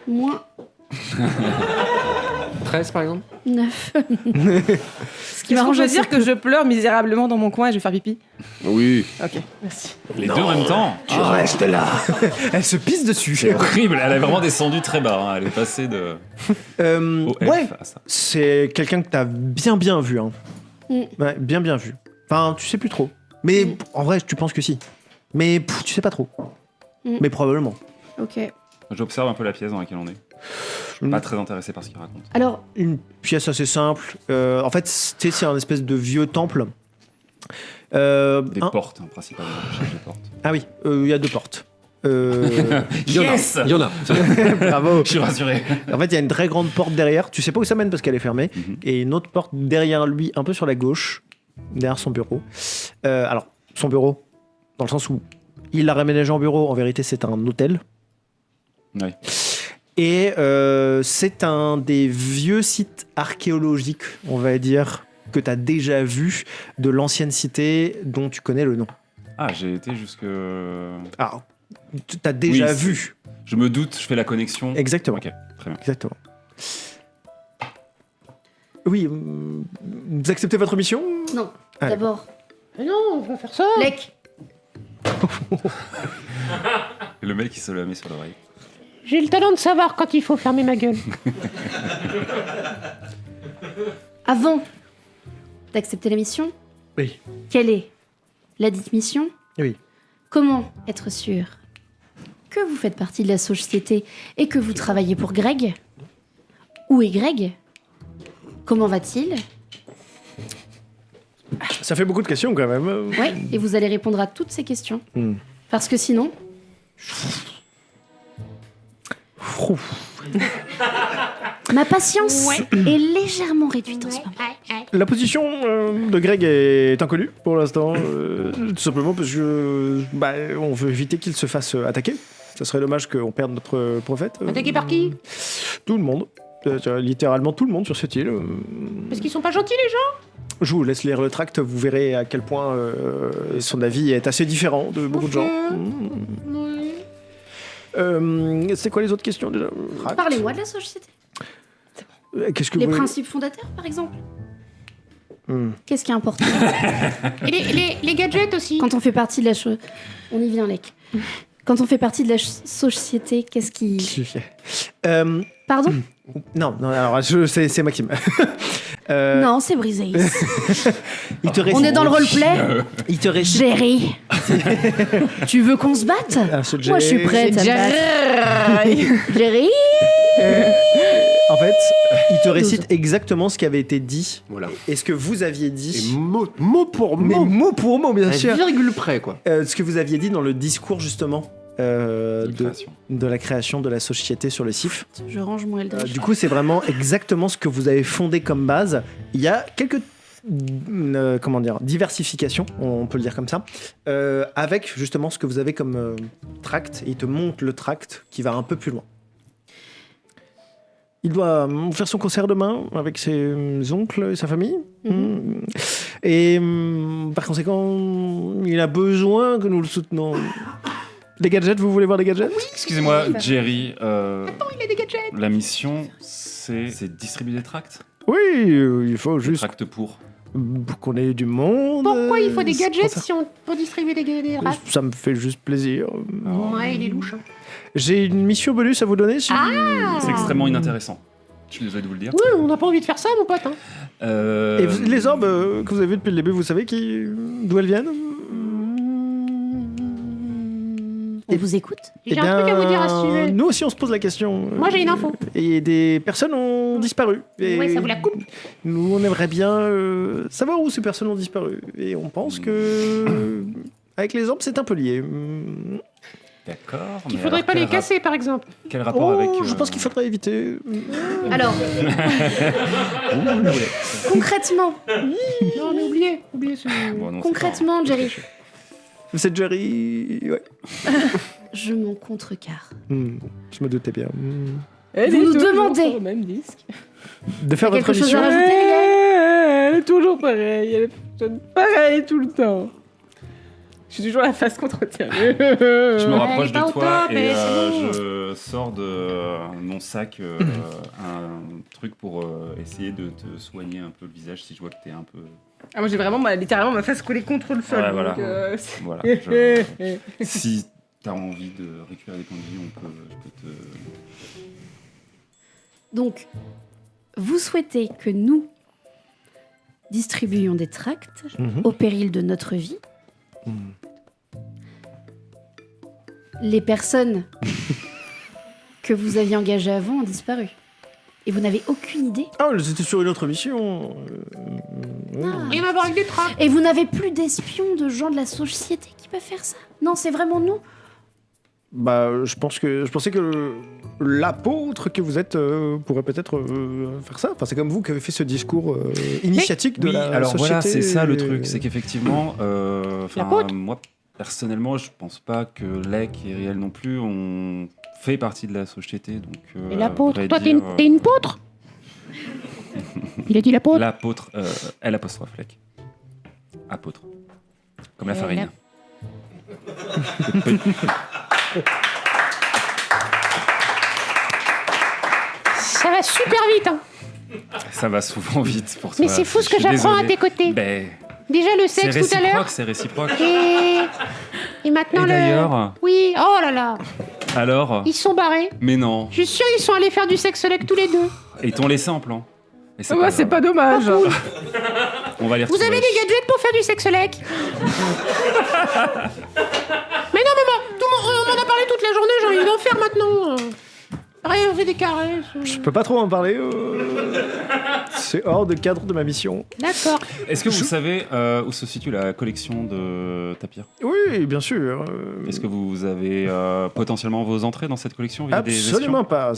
Moins 13 par exemple. 9. Ce qui Est-ce qu'on m'arrange peut assez dire que je pleure misérablement dans mon coin et je vais faire pipi? Oui. Ok, merci. Les deux en même temps. Tu restes là. Elle se pisse dessus. C'est horrible, elle est vraiment descendue très bas. Hein. Elle est passée de au F Ouais, à ça. c'est quelqu'un que t'as bien vu. Hein. Mm. Ouais, bien vu. Enfin, tu sais plus trop. Mais en vrai, tu penses que si. Mais tu sais pas trop. Mm. Mais probablement. Ok. J'observe un peu la pièce dans laquelle on est. Je suis pas très intéressé par ce qu'il raconte. Alors, Une pièce assez simple. En fait, c'est un espèce de vieux temple. Des portes, hein, principalement. Je cherche des portes. Ah oui, il y a 2 portes. Yes. Il y en a. Bravo. Je suis rassuré. En fait, il y a une très grande porte derrière. Tu sais pas où ça mène parce qu'elle est fermée. Mhm. Et une autre porte derrière lui, un peu sur la gauche, derrière son bureau. Alors, son bureau, dans le sens où il l'a réaménagé en bureau. En vérité, c'est un hôtel. Oui. Et c'est un des vieux sites archéologiques, on va dire, que tu as déjà vu de l'ancienne cité dont tu connais le nom. Ah, j'ai été jusque. Alors, tu as déjà Oui, vu. Je me doute, je fais la connexion. Exactement. Ok, très bien. Exactement. Oui, vous acceptez votre mission? non. Allez. D'abord, Non, on va faire ça. Lec. Le mec qui se la met sur l'oreille. J'ai le talent de savoir quand il faut fermer ma gueule. Avant d'accepter la mission, Oui. quelle est la dite mission? Oui. Comment être sûr que vous faites partie de la société et que vous travaillez pour Greg? Où est Greg? Comment va-t-il? Ça fait beaucoup de questions quand même. Ouais, et vous allez répondre à toutes ces questions. Hmm. Parce que sinon, ma patience est légèrement réduite en ce moment. La position de Greg est inconnue pour l'instant, tout simplement parce que on veut éviter qu'il se fasse attaquer. Ça serait dommage qu'on perde notre prophète. Attaqué par qui? Tout le monde. Littéralement tout le monde sur cette île. Parce qu'ils sont pas gentils, les gens? Je vous laisse lire le tract, vous verrez à quel point son avis est assez différent de beaucoup de gens. C'est quoi les autres questions déjà? Parlez-moi de la société. Qu'est-ce que Les vous voulez- principes fondateurs, par exemple. Hmm. Qu'est-ce qui est important? Et les gadgets aussi. Quand on fait partie de la chose... On y vient, Lec. Quand on fait partie de la société, qu'est-ce qui... Pardon? Non, alors c'est Maxime. Non, c'est Briseis. Il te récite- On est dans le roleplay. Il te récite. Jerry. Tu veux qu'on se batte? Ah, ce Moi, je suis Jerry. prête à me battre. Jerry. En fait, il te récite exactement ce qui avait été dit Voilà. et ce que vous aviez dit. Et mot pour Mais mot. mot pour mot, bien À sûr. virgule près, quoi. Ce que vous aviez dit dans le discours, justement, de la création de la société sur le CIF. Je range mon Eldritch. Du coup, c'est vraiment exactement ce que vous avez fondé comme base. Il y a quelques diversifications, on peut le dire comme ça, avec justement ce que vous avez comme tract. Et il te montre le tract qui va un peu plus loin. Il doit faire son concert demain avec ses oncles et sa famille. Et par conséquent, il a besoin que nous le soutenons. Des gadgets, vous voulez voir des gadgets? Excusez-moi, Jerry. il a des gadgets. La mission, c'est distribuer des tracts. Oui, il faut Des juste tracts pour qu'on ait du monde. Pourquoi il faut des c'est gadgets pour ça. si on pour distribuer des rats? Ça me fait juste plaisir. Ouais, il est louche. Hein. J'ai une mission bonus à vous donner. Si C'est extrêmement inintéressant. Je suis désolé de vous le dire. Oui, on n'a pas envie de faire ça, mon pote. Hein. Et les orbes que vous avez vues depuis le début, vous savez d'où elles viennent? On vous écoute. Eh J'ai un truc à vous dire à ce sujet. Nous aussi, on se pose la question. Moi, j'ai une info. Et des personnes ont disparu. Et Ouais, ça vous la coupe. nous, on aimerait bien savoir où ces personnes ont disparu. Et on pense que avec les orbes, c'est un peu lié. D'accord. Il mais faudrait alors pas les quel casser, par exemple. Quel rapport avec. Je pense qu'il faudrait éviter. Alors, concrètement, Non, mais oubliez ce... Bon, non, c'est concrètement, pas- Jerry, C'est Jerry. Ouais. je m'en contrecarre. Je me doutais bien. Elle Vous est nous toujours demandez. sur le même disque. De faire votre Quelque chose mission. à rajouter, les gars Elle est toujours pareille. Elle fonctionne pareil tout le temps. Je suis toujours la face contre Thierry. Je me rapproche elle est pas de au toi top, et mais c'est bon. je sors de mon sac un truc pour essayer de te soigner un peu le visage si je vois que t'es un peu. Ah, moi j'ai vraiment littéralement ma face collée contre le sol. Ouais, voilà. donc, c'est- Voilà. Si t'as envie de récupérer des points de vie, je peux te. Donc, vous souhaitez que nous distribuions des tracts au péril de notre vie. Les personnes que vous aviez engagées avant ont disparu. Et vous n'avez aucune idée. Ah, c'était sur une autre mission. Rien à voir avec des tracts. Et vous n'avez plus d'espions, de gens de la société qui peuvent faire ça. Non, c'est vraiment nous. Bah, je pensais que l'apôtre que vous êtes pourrait peut-être faire ça. Enfin, c'est comme vous qui avez fait ce discours initiatique de Oui, la alors société. voilà, c'est ça le truc, c'est qu'effectivement, L'apôtre. moi personnellement, je pense pas que Lek et Riel non plus ont fait partie de la société, donc. Et l'apôtre. vrai Toi, dire, t'es une poutre. Il a dit l'apôtre. L'apôtre, L apostrophe Lek. Apôtre, comme la farine. Ça va super vite. Hein. Ça va souvent vite pour toi. Mais c'est fou ce que Je suis j'apprends à désolé. tes côtés. Ben, Déjà le c'est sexe tout à l'heure. c'est réciproque. Et maintenant Et d'ailleurs, Oui, oh là là. alors, Ils sont barrés. mais non, Je suis sûre ils sont allés faire du sexe select tous les deux. et ils t'ont laissé en plan. Et c'est Ouais, pas c'est grave. pas dommage. On va les Vous retrouver. avez des gadgets pour faire du sexe select. Mais non, maman, on m'en a parlé toute la journée, j'ai envie d'en faire maintenant. Rien, on fait des caresses. Je peux pas trop en parler. C'est hors de cadre de ma mission. D'accord. Est-ce que vous savez où se situe la collection de Tapir? Oui, bien sûr. Est-ce que vous avez potentiellement vos entrées dans cette collection via des Absolument pas.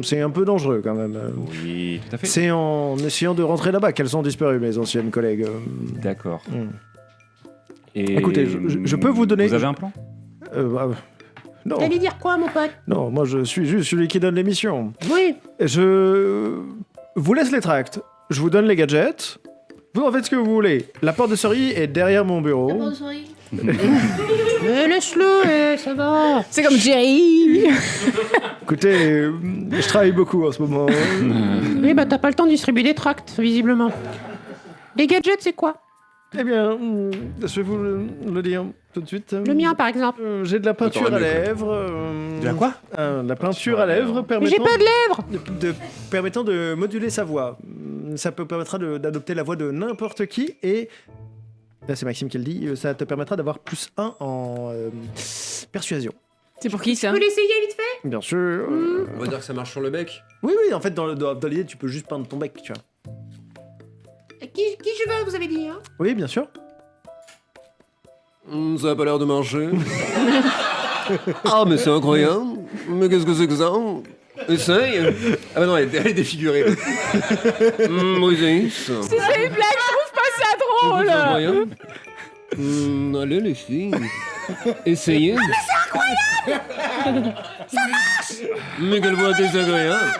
C'est un peu dangereux quand même. espions? Oui, tout à fait. C'est en essayant de rentrer là-bas qu'elles ont disparu, mes anciennes collègues. D'accord. Hmm. Et Écoutez, je peux vous donner. Vous avez un plan? Non, T'allais dire quoi, mon pote? non, moi je suis juste celui qui donne les missions. Oui. Je vous laisse les tracts. Je vous donne les gadgets. Vous en faites ce que vous voulez. La porte de Sorry est derrière mon bureau. Mais laisse-le, ça va. C'est comme Jerry. Écoutez, je travaille beaucoup en ce moment. Oui, bah t'as pas le temps de distribuer des tracts, visiblement. Les gadgets, c'est quoi? Eh bien, je vais vous le dire tout de suite. Le mien, par exemple. J'ai de la peinture Attends, à mieux, quoi. lèvres. De la quoi? De la peinture à lèvres Mais permettant, j'ai pas de lèvres. permettant de moduler sa voix. Ça peut permettra d'adopter la voix de n'importe qui et là c'est Maxime qui le dit, ça te permettra d'avoir +1 en persuasion. C'est pour qui ça? Tu peux l'essayer vite fait? Bien sûr. On va dire que ça marche sur le bec. Oui, en fait, dans l'idée, tu peux juste peindre ton bec, tu vois. Qui je veux, vous avez dit, hein? Oui, bien sûr. Ça a pas l'air de marcher. Ah, mais c'est incroyable. Mais qu'est-ce que c'est que ça? Essaye. Ah bah non, elle est défigurée. Moïse. C'est une blague, je trouve pas ça C'est drôle. incroyable. Allez les filles. Essayez. Ah, mais c'est incroyable. Ça marche. Mais quelle voix désagréable.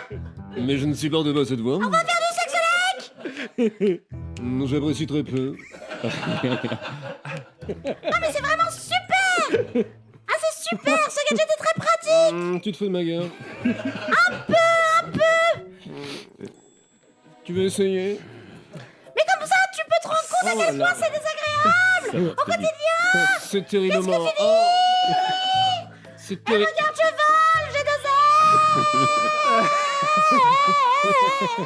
Mais je ne supporte pas cette voix. On va faire du sexe avec. J'apprécie très peu. Super, ce gadget est très pratique. Tu te fous de ma gueule. Un peu. Tu veux essayer? Mais comme ça, tu peux te rendre compte à quel point c'est désagréable. Au quotidien. C'est terriblement. Oh. C'est terrible. Regarde, je vole, j'ai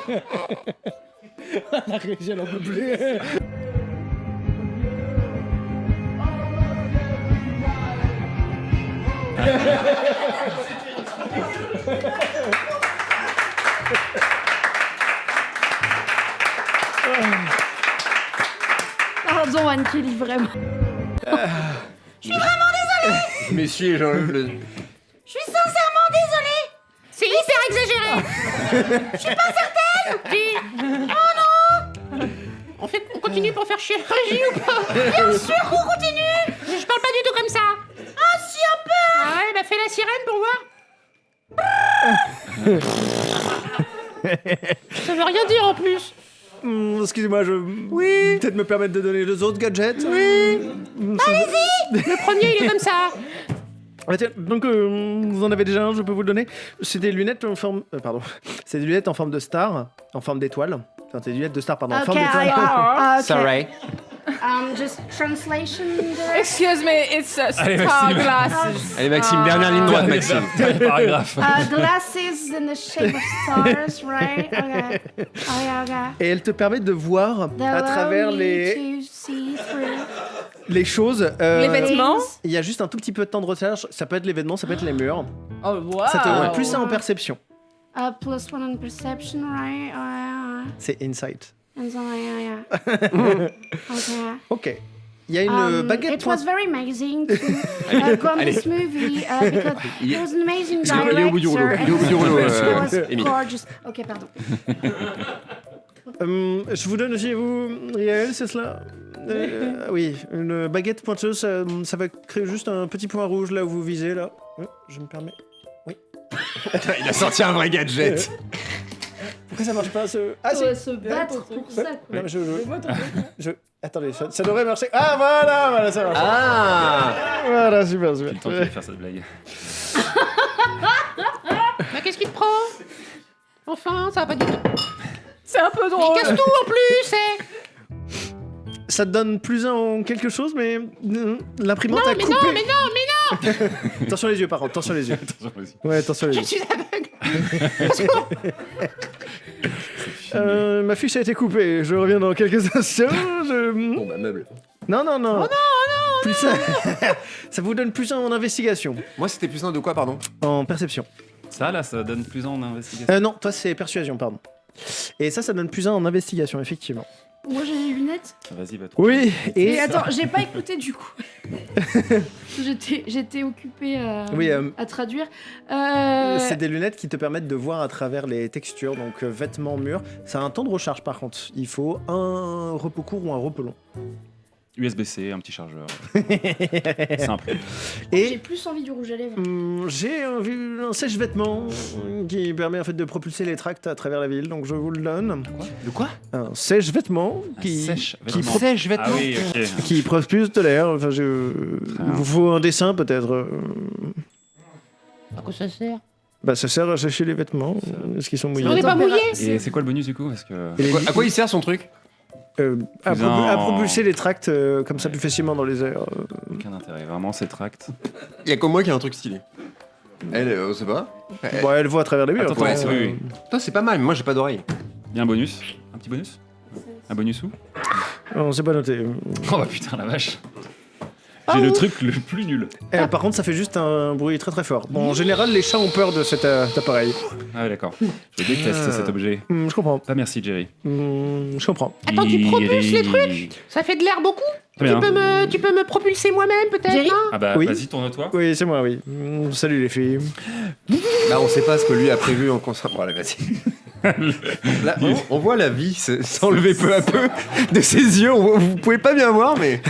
2 ailes. La régie, elle en peut plus. Pardon, Anne Kelly, vraiment. Je suis vraiment désolée. Messieurs, j'enlève le. Je suis sincèrement désolée. C'est hyper exagéré. Je suis pas certaine. Oh non. On continue pour faire chier Régie ou pas? Bien sûr qu'on continue. Je parle pas du tout comme ça. Ah si, un peu. Ah ouais, bah fais la sirène pour voir. Ça veut rien dire en plus. Excusez-moi, Oui. Peut-être me permettre de donner les autres gadgets. Oui. Allez-y. Le premier, il est comme ça. Ah, tiens, donc, vous en avez déjà un, je peux vous le donner. C'est des lunettes en forme... pardon. C'est des lunettes en forme de star, en forme d'étoile. Enfin, c'est des lunettes de star, pardon, en forme d'étoile. Okay. Sorry. Just translation. Excuse me, it's Allez, star Maxime. glasses. Allez, Maxime, dernière ligne droite, Maxime. Paragraphe. Glasses in the shape of stars, right? Okay. Okay. Et elle te permet de voir à travers les choses. Les vêtements. Il y a juste un tout petit peu de temps de recherche. Ça peut être les vêtements, ça peut être les murs. Oh, wow. Ça te donne plus ça en perception. Plus one on perception, right? C'est insight. And so, yeah. Okay. Ok. Il y a une baguette It was very amazing to go on this movie because he was an amazing director. Il est au bout du rouleau. Il est au bout du rouleau, It was Émile. gorgeous. Ok, pardon. Je vous donne aussi, vous, Riel, c'est cela oui, une baguette pointeuse, ça va créer juste un petit point rouge là où vous visez, là. Je me permets. Oui. Il a sorti un vrai gadget. Pourquoi ça marche pas ce... Ah, c'est se battre pour ça, quoi. Non, mais attendez, ça devrait marcher. Ah, voilà, ça marche. Ah. Voilà, super. J'ai le temps de faire cette blague. Mais qu'est-ce qu'il te prend? Enfin, ça va pas du tout. C'est un peu drôle. Il casse tout en plus, Ça te donne plus un en quelque chose, mais l'imprimante a coupé. mais non. Attention les yeux, par contre, attention les yeux. Attention, vas-y. Ouais, attention les Je yeux. suis aveugle. Ma fiche a été coupée, je reviens dans quelques instants. Bon, bah, meuble. Non. Oh non. Plus ça... ça vous donne plus un en investigation. Moi, c'était plus un de quoi, pardon? En perception. Ça, là, ça donne plus en investigation. Non, toi c'est persuasion, pardon. Et ça donne plus un en investigation, effectivement. Moi, j'ai les lunettes. Vas-y, va. Oui, Et attends, j'ai pas écouté du coup. J'étais occupée à traduire. C'est des lunettes qui te permettent de voir à travers les textures, donc vêtements, murs. Ça a un temps de recharge par contre. Il faut un repos court ou un repos long. USB-C, un petit chargeur. Simple. J'ai Et plus envie du rouge à lèvres. j'ai un sèche-vêtements qui permet en fait de propulser les tracts à travers la ville, donc je vous le donne. De quoi? Un sèche-vêtements qui Ah oui, ok. qui propulse de l'air. Enfin, il vous faut un dessin peut-être. À quoi ça sert? Bah, ça sert à sécher les vêtements. Est-ce qu'ils sont mouillés? On n'est pas mouillé. Et c'est quoi le bonus du coup? Parce que... À quoi il sert son truc? À propulser les tracts comme ça plus facilement dans les airs. Aucun intérêt, vraiment, c'est tract. Il y a comme moi qui a un truc stylé. Elle, on sait pas. Bon, elle voit à travers les murs. Attends, quoi. attends, oui. Toi, c'est pas mal, mais moi, j'ai pas d'oreille. Il y a un bonus? Un petit bonus? Un bonus où? Non, c'est pas noté. Oh bah putain, la vache. J'ai le truc le plus nul. Par contre, ça fait juste un bruit très très fort. Bon, en général, les chats ont peur de cet appareil. Ah ouais, d'accord. Je déteste cet objet. Je comprends. Pas merci, Jerry. Je comprends. Attends, tu propulses les trucs? Ça fait de l'air beaucoup? Très bien. Tu peux me propulser moi-même, peut-être, Jerry? non? Ah bah, Oui. vas-y, tourne-toi. Oui, c'est moi, oui. Salut les filles. Là, on sait pas ce que lui a prévu en concert. Bon, allez, vas-y. Là, on voit la vie s'enlever peu à peu de ses yeux. Vous pouvez pas bien voir, mais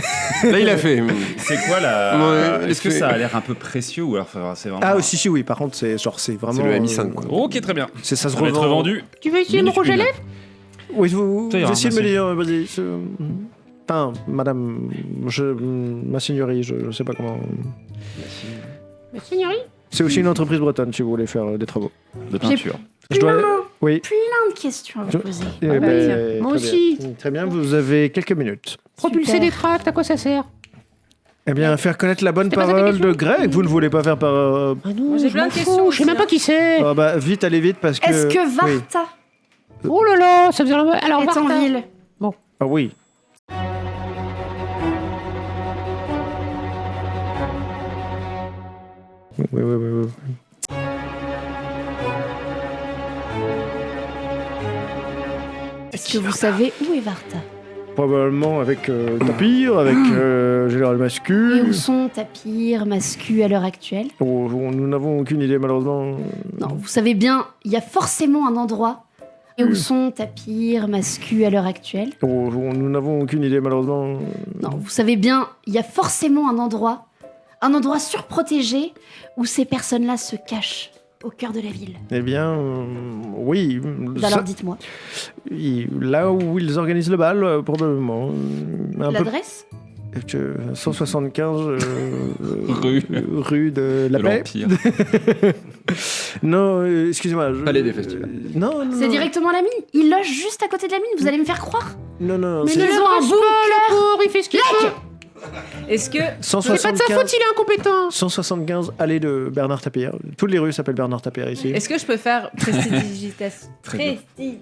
là, il a fait. C'est quoi la... Ouais, Est-ce que c'est- ça a l'air un peu précieux ou alors c'est vraiment... Ah, si, oui. Par contre, c'est vraiment. C'est le Mi5, quoi. Ok, très bien. Ça se Ça va être revend. revendu. Tu veux essayer mon rouge à lèvres? Oui, vous Ça ira, essayez de me merci. dire, vas-y. Enfin, madame, ma seigneurie, je sais pas comment. Mais signorine? C'est aussi une entreprise bretonne si vous voulez faire des travaux. De peinture. Je dois. Oui. Plein de questions à vous poser. Eh bah, ben, tiens. Moi très aussi. bien. Très bien, vous avez quelques minutes. Propulser Super. des tracts, à quoi ça sert? Eh bien, faire connaître la bonne C'était pas ça ta parole de question Greg, vous ne voulez pas faire par. Ah non, J'ai je plein m'en de questions fous, je sais aussi, même pas qui c'est. Oh, bah, vite, allez vite parce que. Est-ce que Oui. Varta Oh là là, ça faisait un... Alors, est en Varta. ville? Ah oui. Oui. Est-ce que vous savez où est Varta? Probablement avec Tapir, avec Général Et Mascu. où sont Tapir, Mascu à l'heure actuelle? Nous n'avons aucune idée, malheureusement. Non, vous savez bien, il y a forcément un endroit. Et où sont Tapir, Mascu à l'heure actuelle? Nous n'avons aucune idée, malheureusement. Non, vous savez bien, il y a forcément un endroit surprotégé où ces personnes-là se cachent au cœur de la ville. Eh bien, oui. Alors dites-moi. Là où ils organisent le bal, probablement. L'adresse? 175 Rue. rue de la Paix. l'Empire. Non, excusez-moi. Palais des festivals. Non. C'est directement la mine. Ils logent juste à côté de la mine, vous allez me faire croire? Non. Mais c'est- ils ont un bunker. Il fait ce qu'il veut. Est-ce que... C'est pas de sa faute, il est incompétent. 175 allée de Bernard Tapir. Toutes les rues s'appellent Bernard Tapir ici. Est-ce que je peux faire prestidigitation Très bien.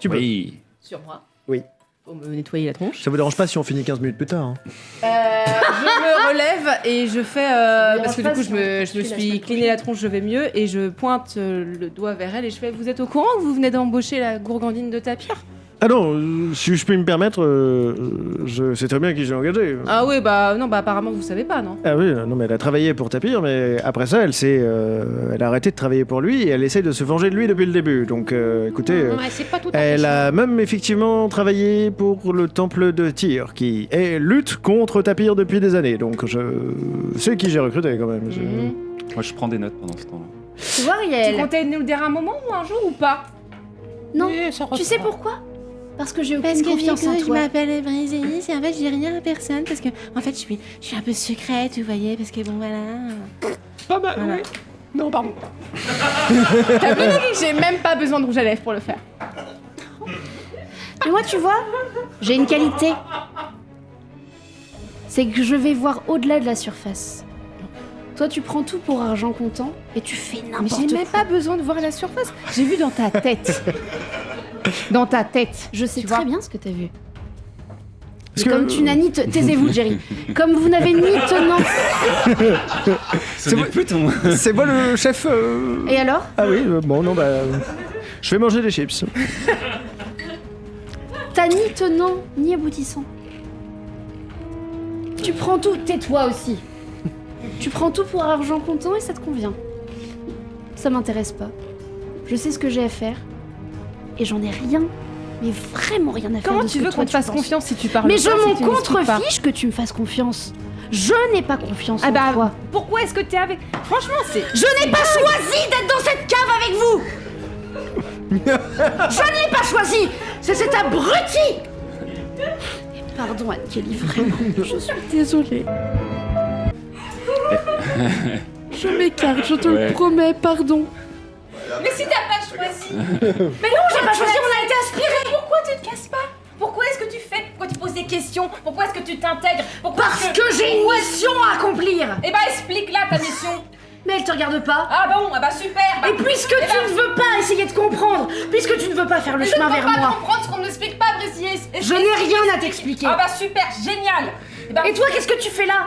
Tu peux. Oui. sur moi? Oui. Pour me nettoyer la tronche. Ça vous dérange pas si on finit 15 minutes plus tard hein. Je me relève et je fais... parce que du coup, je me la suis semaine cleané la tronche, je vais mieux. Et je pointe le doigt vers elle et je fais: vous êtes au courant que vous venez d'embaucher la gourgandine de Tapir? Ah non, si je peux me permettre, je sais très bien qui j'ai engagé. Ah oui, bah non, bah apparemment vous savez pas, non? Ah oui, non mais elle a travaillé pour Tapir, mais après ça, elle a arrêté de travailler pour lui et elle essaie de se venger de lui depuis le début. Donc écoutez, Ouais, c'est pas tout à fait elle ça. a même effectivement travaillé pour le temple de Tyr, qui lutte contre Tapir depuis des années. Donc je sais qui j'ai recruté quand même. Moi, je prends des notes pendant ce temps-là. Tu vois, Tu Riel? comptais nous le dire un moment ou un jour ou pas? Non. Oui, ça Tu sais reprend. pourquoi? Parce que j'ai Parce aucune que confiance en je toi. m'appelle Brésil et en fait je dis rien à personne parce que en fait je suis un peu secrète, vous voyez, parce que bon voilà. Pas mal, Voilà. oui. Non, pardon. T'as vu, j'ai même pas besoin de rouge à lèvres pour le faire. Mais moi, tu vois, j'ai une qualité. C'est que je vais voir au-delà de la surface. Toi, tu prends tout pour argent comptant et tu fais Mais n'importe j'ai quoi. même pas besoin de voir la surface. J'ai vu dans ta tête. Dans ta tête. Je sais Tu très vois. bien ce que t'as vu. Est-ce Et que- comme tu n'as ni... Taisez-vous, Jerry. Comme vous n'avez ni tenant... Ce n'est plus ton... C'est moi le chef. Et alors? Ah oui, bon non bah, je vais manger des chips. T'as ni tenant, ni aboutissant. Tu prends tout... Tais-toi aussi. Tu prends tout pour argent comptant et ça te convient. Ça m'intéresse pas. Je sais ce que j'ai à faire. Et j'en ai rien, mais vraiment rien à faire Comment de ce tu que veux toi, qu'on te fasse penses. confiance si tu parles Mais pas, je si m'en tu n'expliques pas? contrefiche que tu me fasses confiance. Je n'ai pas confiance Ah en bah, toi. pourquoi est-ce que t'es avec... Franchement, c'est... Je n'ai pas choisi d'être dans cette cave avec vous. Je ne l'ai pas choisi. C'est cet abruti. Pardon, Anne-Kelly, vraiment. Je suis désolée. Je m'écarte, je te Ouais. le promets, pardon. Mais si t'as pas choisi... Mais non, j'ai pas choisi, on a été inspirés. Pourquoi tu te casses pas? Pourquoi est-ce que tu fais? Pourquoi tu poses des questions? Pourquoi est-ce que tu t'intègres? Pourquoi Parce que j'ai une mission à accomplir. Eh bah explique-la ta mission. Mais elle te regarde pas. Ah bon, ah bah super. Bah, Et puisque tu ne veux pas essayer de comprendre, puisque tu ne veux pas faire le mais je ne chemin peux vers pas moi, comprendre ce qu'on ne m'explique pas, Brésil. je n'ai rien à t'expliquer. Ah bah super, génial. Eh bah, Et toi, qu'est-ce que tu fais là?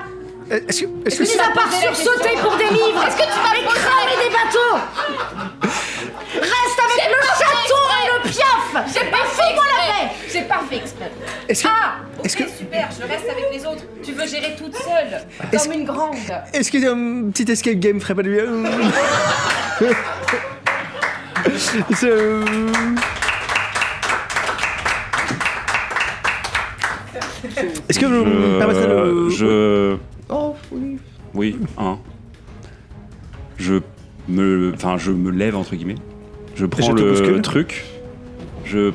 Est-ce que Mis à part poser la sursauter question. pour des livres, Est-ce que tu vas et poser cramer des bateaux? Reste avec le château et le piaf. J'ai pas fait Fais-moi la exprès. paix. J'ai pas fait exprès. Est-ce que- Ah, ok, est-ce que- super, je reste avec les autres. Tu veux gérer toute seule, comme une grande. Est-ce qu'il y a un petit escape game ferait pas du bien? Est-ce que vous me permettrez de... Oh, oui. Oui, hein. Je me lève, entre guillemets. Je prends je te le bouscule. truc. Je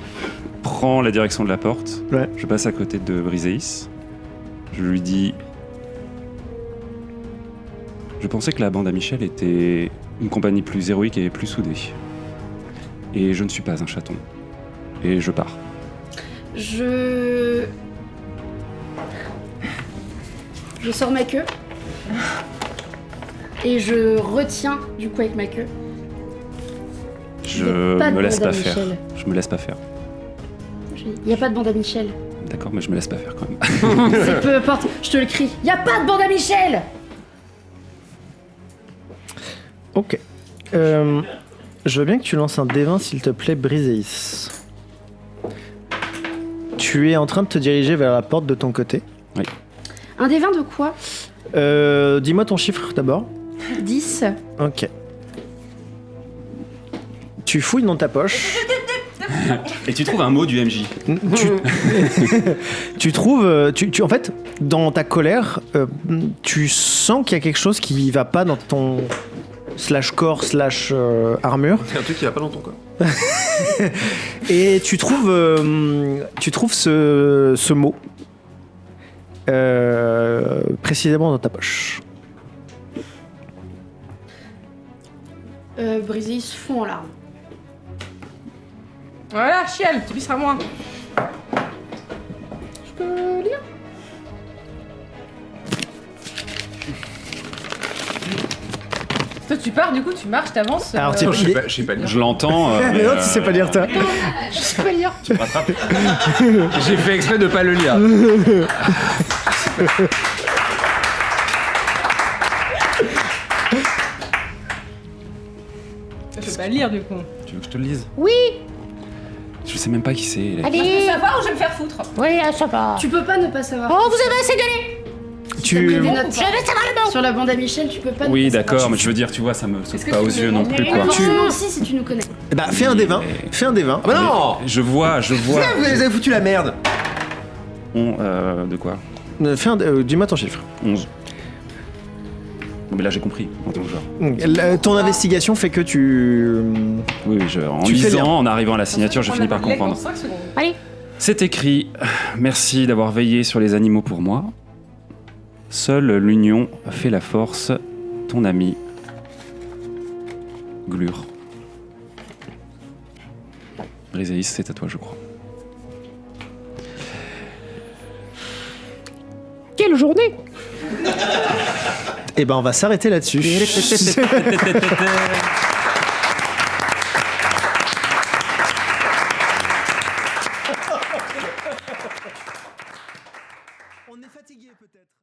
prends la direction de la porte. Ouais. Je passe à côté de Briseis. Je lui dis... Je pensais que la bande à Michel était une compagnie plus héroïque et plus soudée. Et je ne suis pas un chaton. Et je pars. Je sors ma queue. Et je retiens du coup avec ma queue. Je Il y a pas de me laisse bande à pas faire. Michel. Je me laisse pas faire. Il n'y a pas de bande à Michel. D'accord, mais je me laisse pas faire quand même. C'est peu importe, je te le crie. Il n'y a pas de bande à Michel. Ok. Je veux bien que tu lances un D20, s'il te plaît, Briseis. Tu es en train de te diriger vers la porte de ton côté. Oui. Un des 20 de quoi? Dis-moi ton chiffre d'abord. 10. Ok. Tu fouilles dans ta poche. Et tu trouves un mot du MJ. Tu trouves... en fait, dans ta colère, tu sens qu'il y a quelque chose qui va pas dans ton /corps /armure. C'est un truc qui va pas dans ton corps. Et tu trouves ce mot précisément dans ta poche. Brisé, ils se font en larmes. Voilà, chial, tu pisseras moins. Je peux lire? Toi, tu pars, du coup, tu marches, t'avances. Alors, Je sais pas lire. Je l'entends. Mais non, tu sais pas lire, toi. Je sais pas lire. Tu me rattrapes. J'ai fait exprès de pas le lire. Je peux pas lire, du coup. Tu veux que je te le lise? Oui. Je sais même pas qui c'est. Je peux savoir ou je vais me faire foutre? Oui, ça va. Tu peux pas ne pas savoir. Oh, vous avez assez gueulé. Tu... T'as pris des notes. Je vais savoir le mot. Sur la bande à Michel, tu peux pas. Oui, ne pas d'accord, savoir. mais je veux dire, tu vois, ça me saute Est-ce que pas tu aux peux yeux non plus, quoi. Forcément aussi, si tu nous connais. Bah, fais un D20. Fais un D20. Ah bah non. Je vois. Vous avez foutu la merde. De quoi? Dis-moi ton chiffre. 11. Mais là, j'ai compris, en tant que genre. Ton investigation fait que tu... Oui, en Tu fais lisant, lire. en arrivant à la signature, je finis par comprendre. Allez. C'est écrit « Merci d'avoir veillé sur les animaux pour moi. Seule l'union fait la force. Ton ami, Glure. » Briseis, c'est à toi, je crois. Quelle journée. Eh ben, on va s'arrêter là-dessus.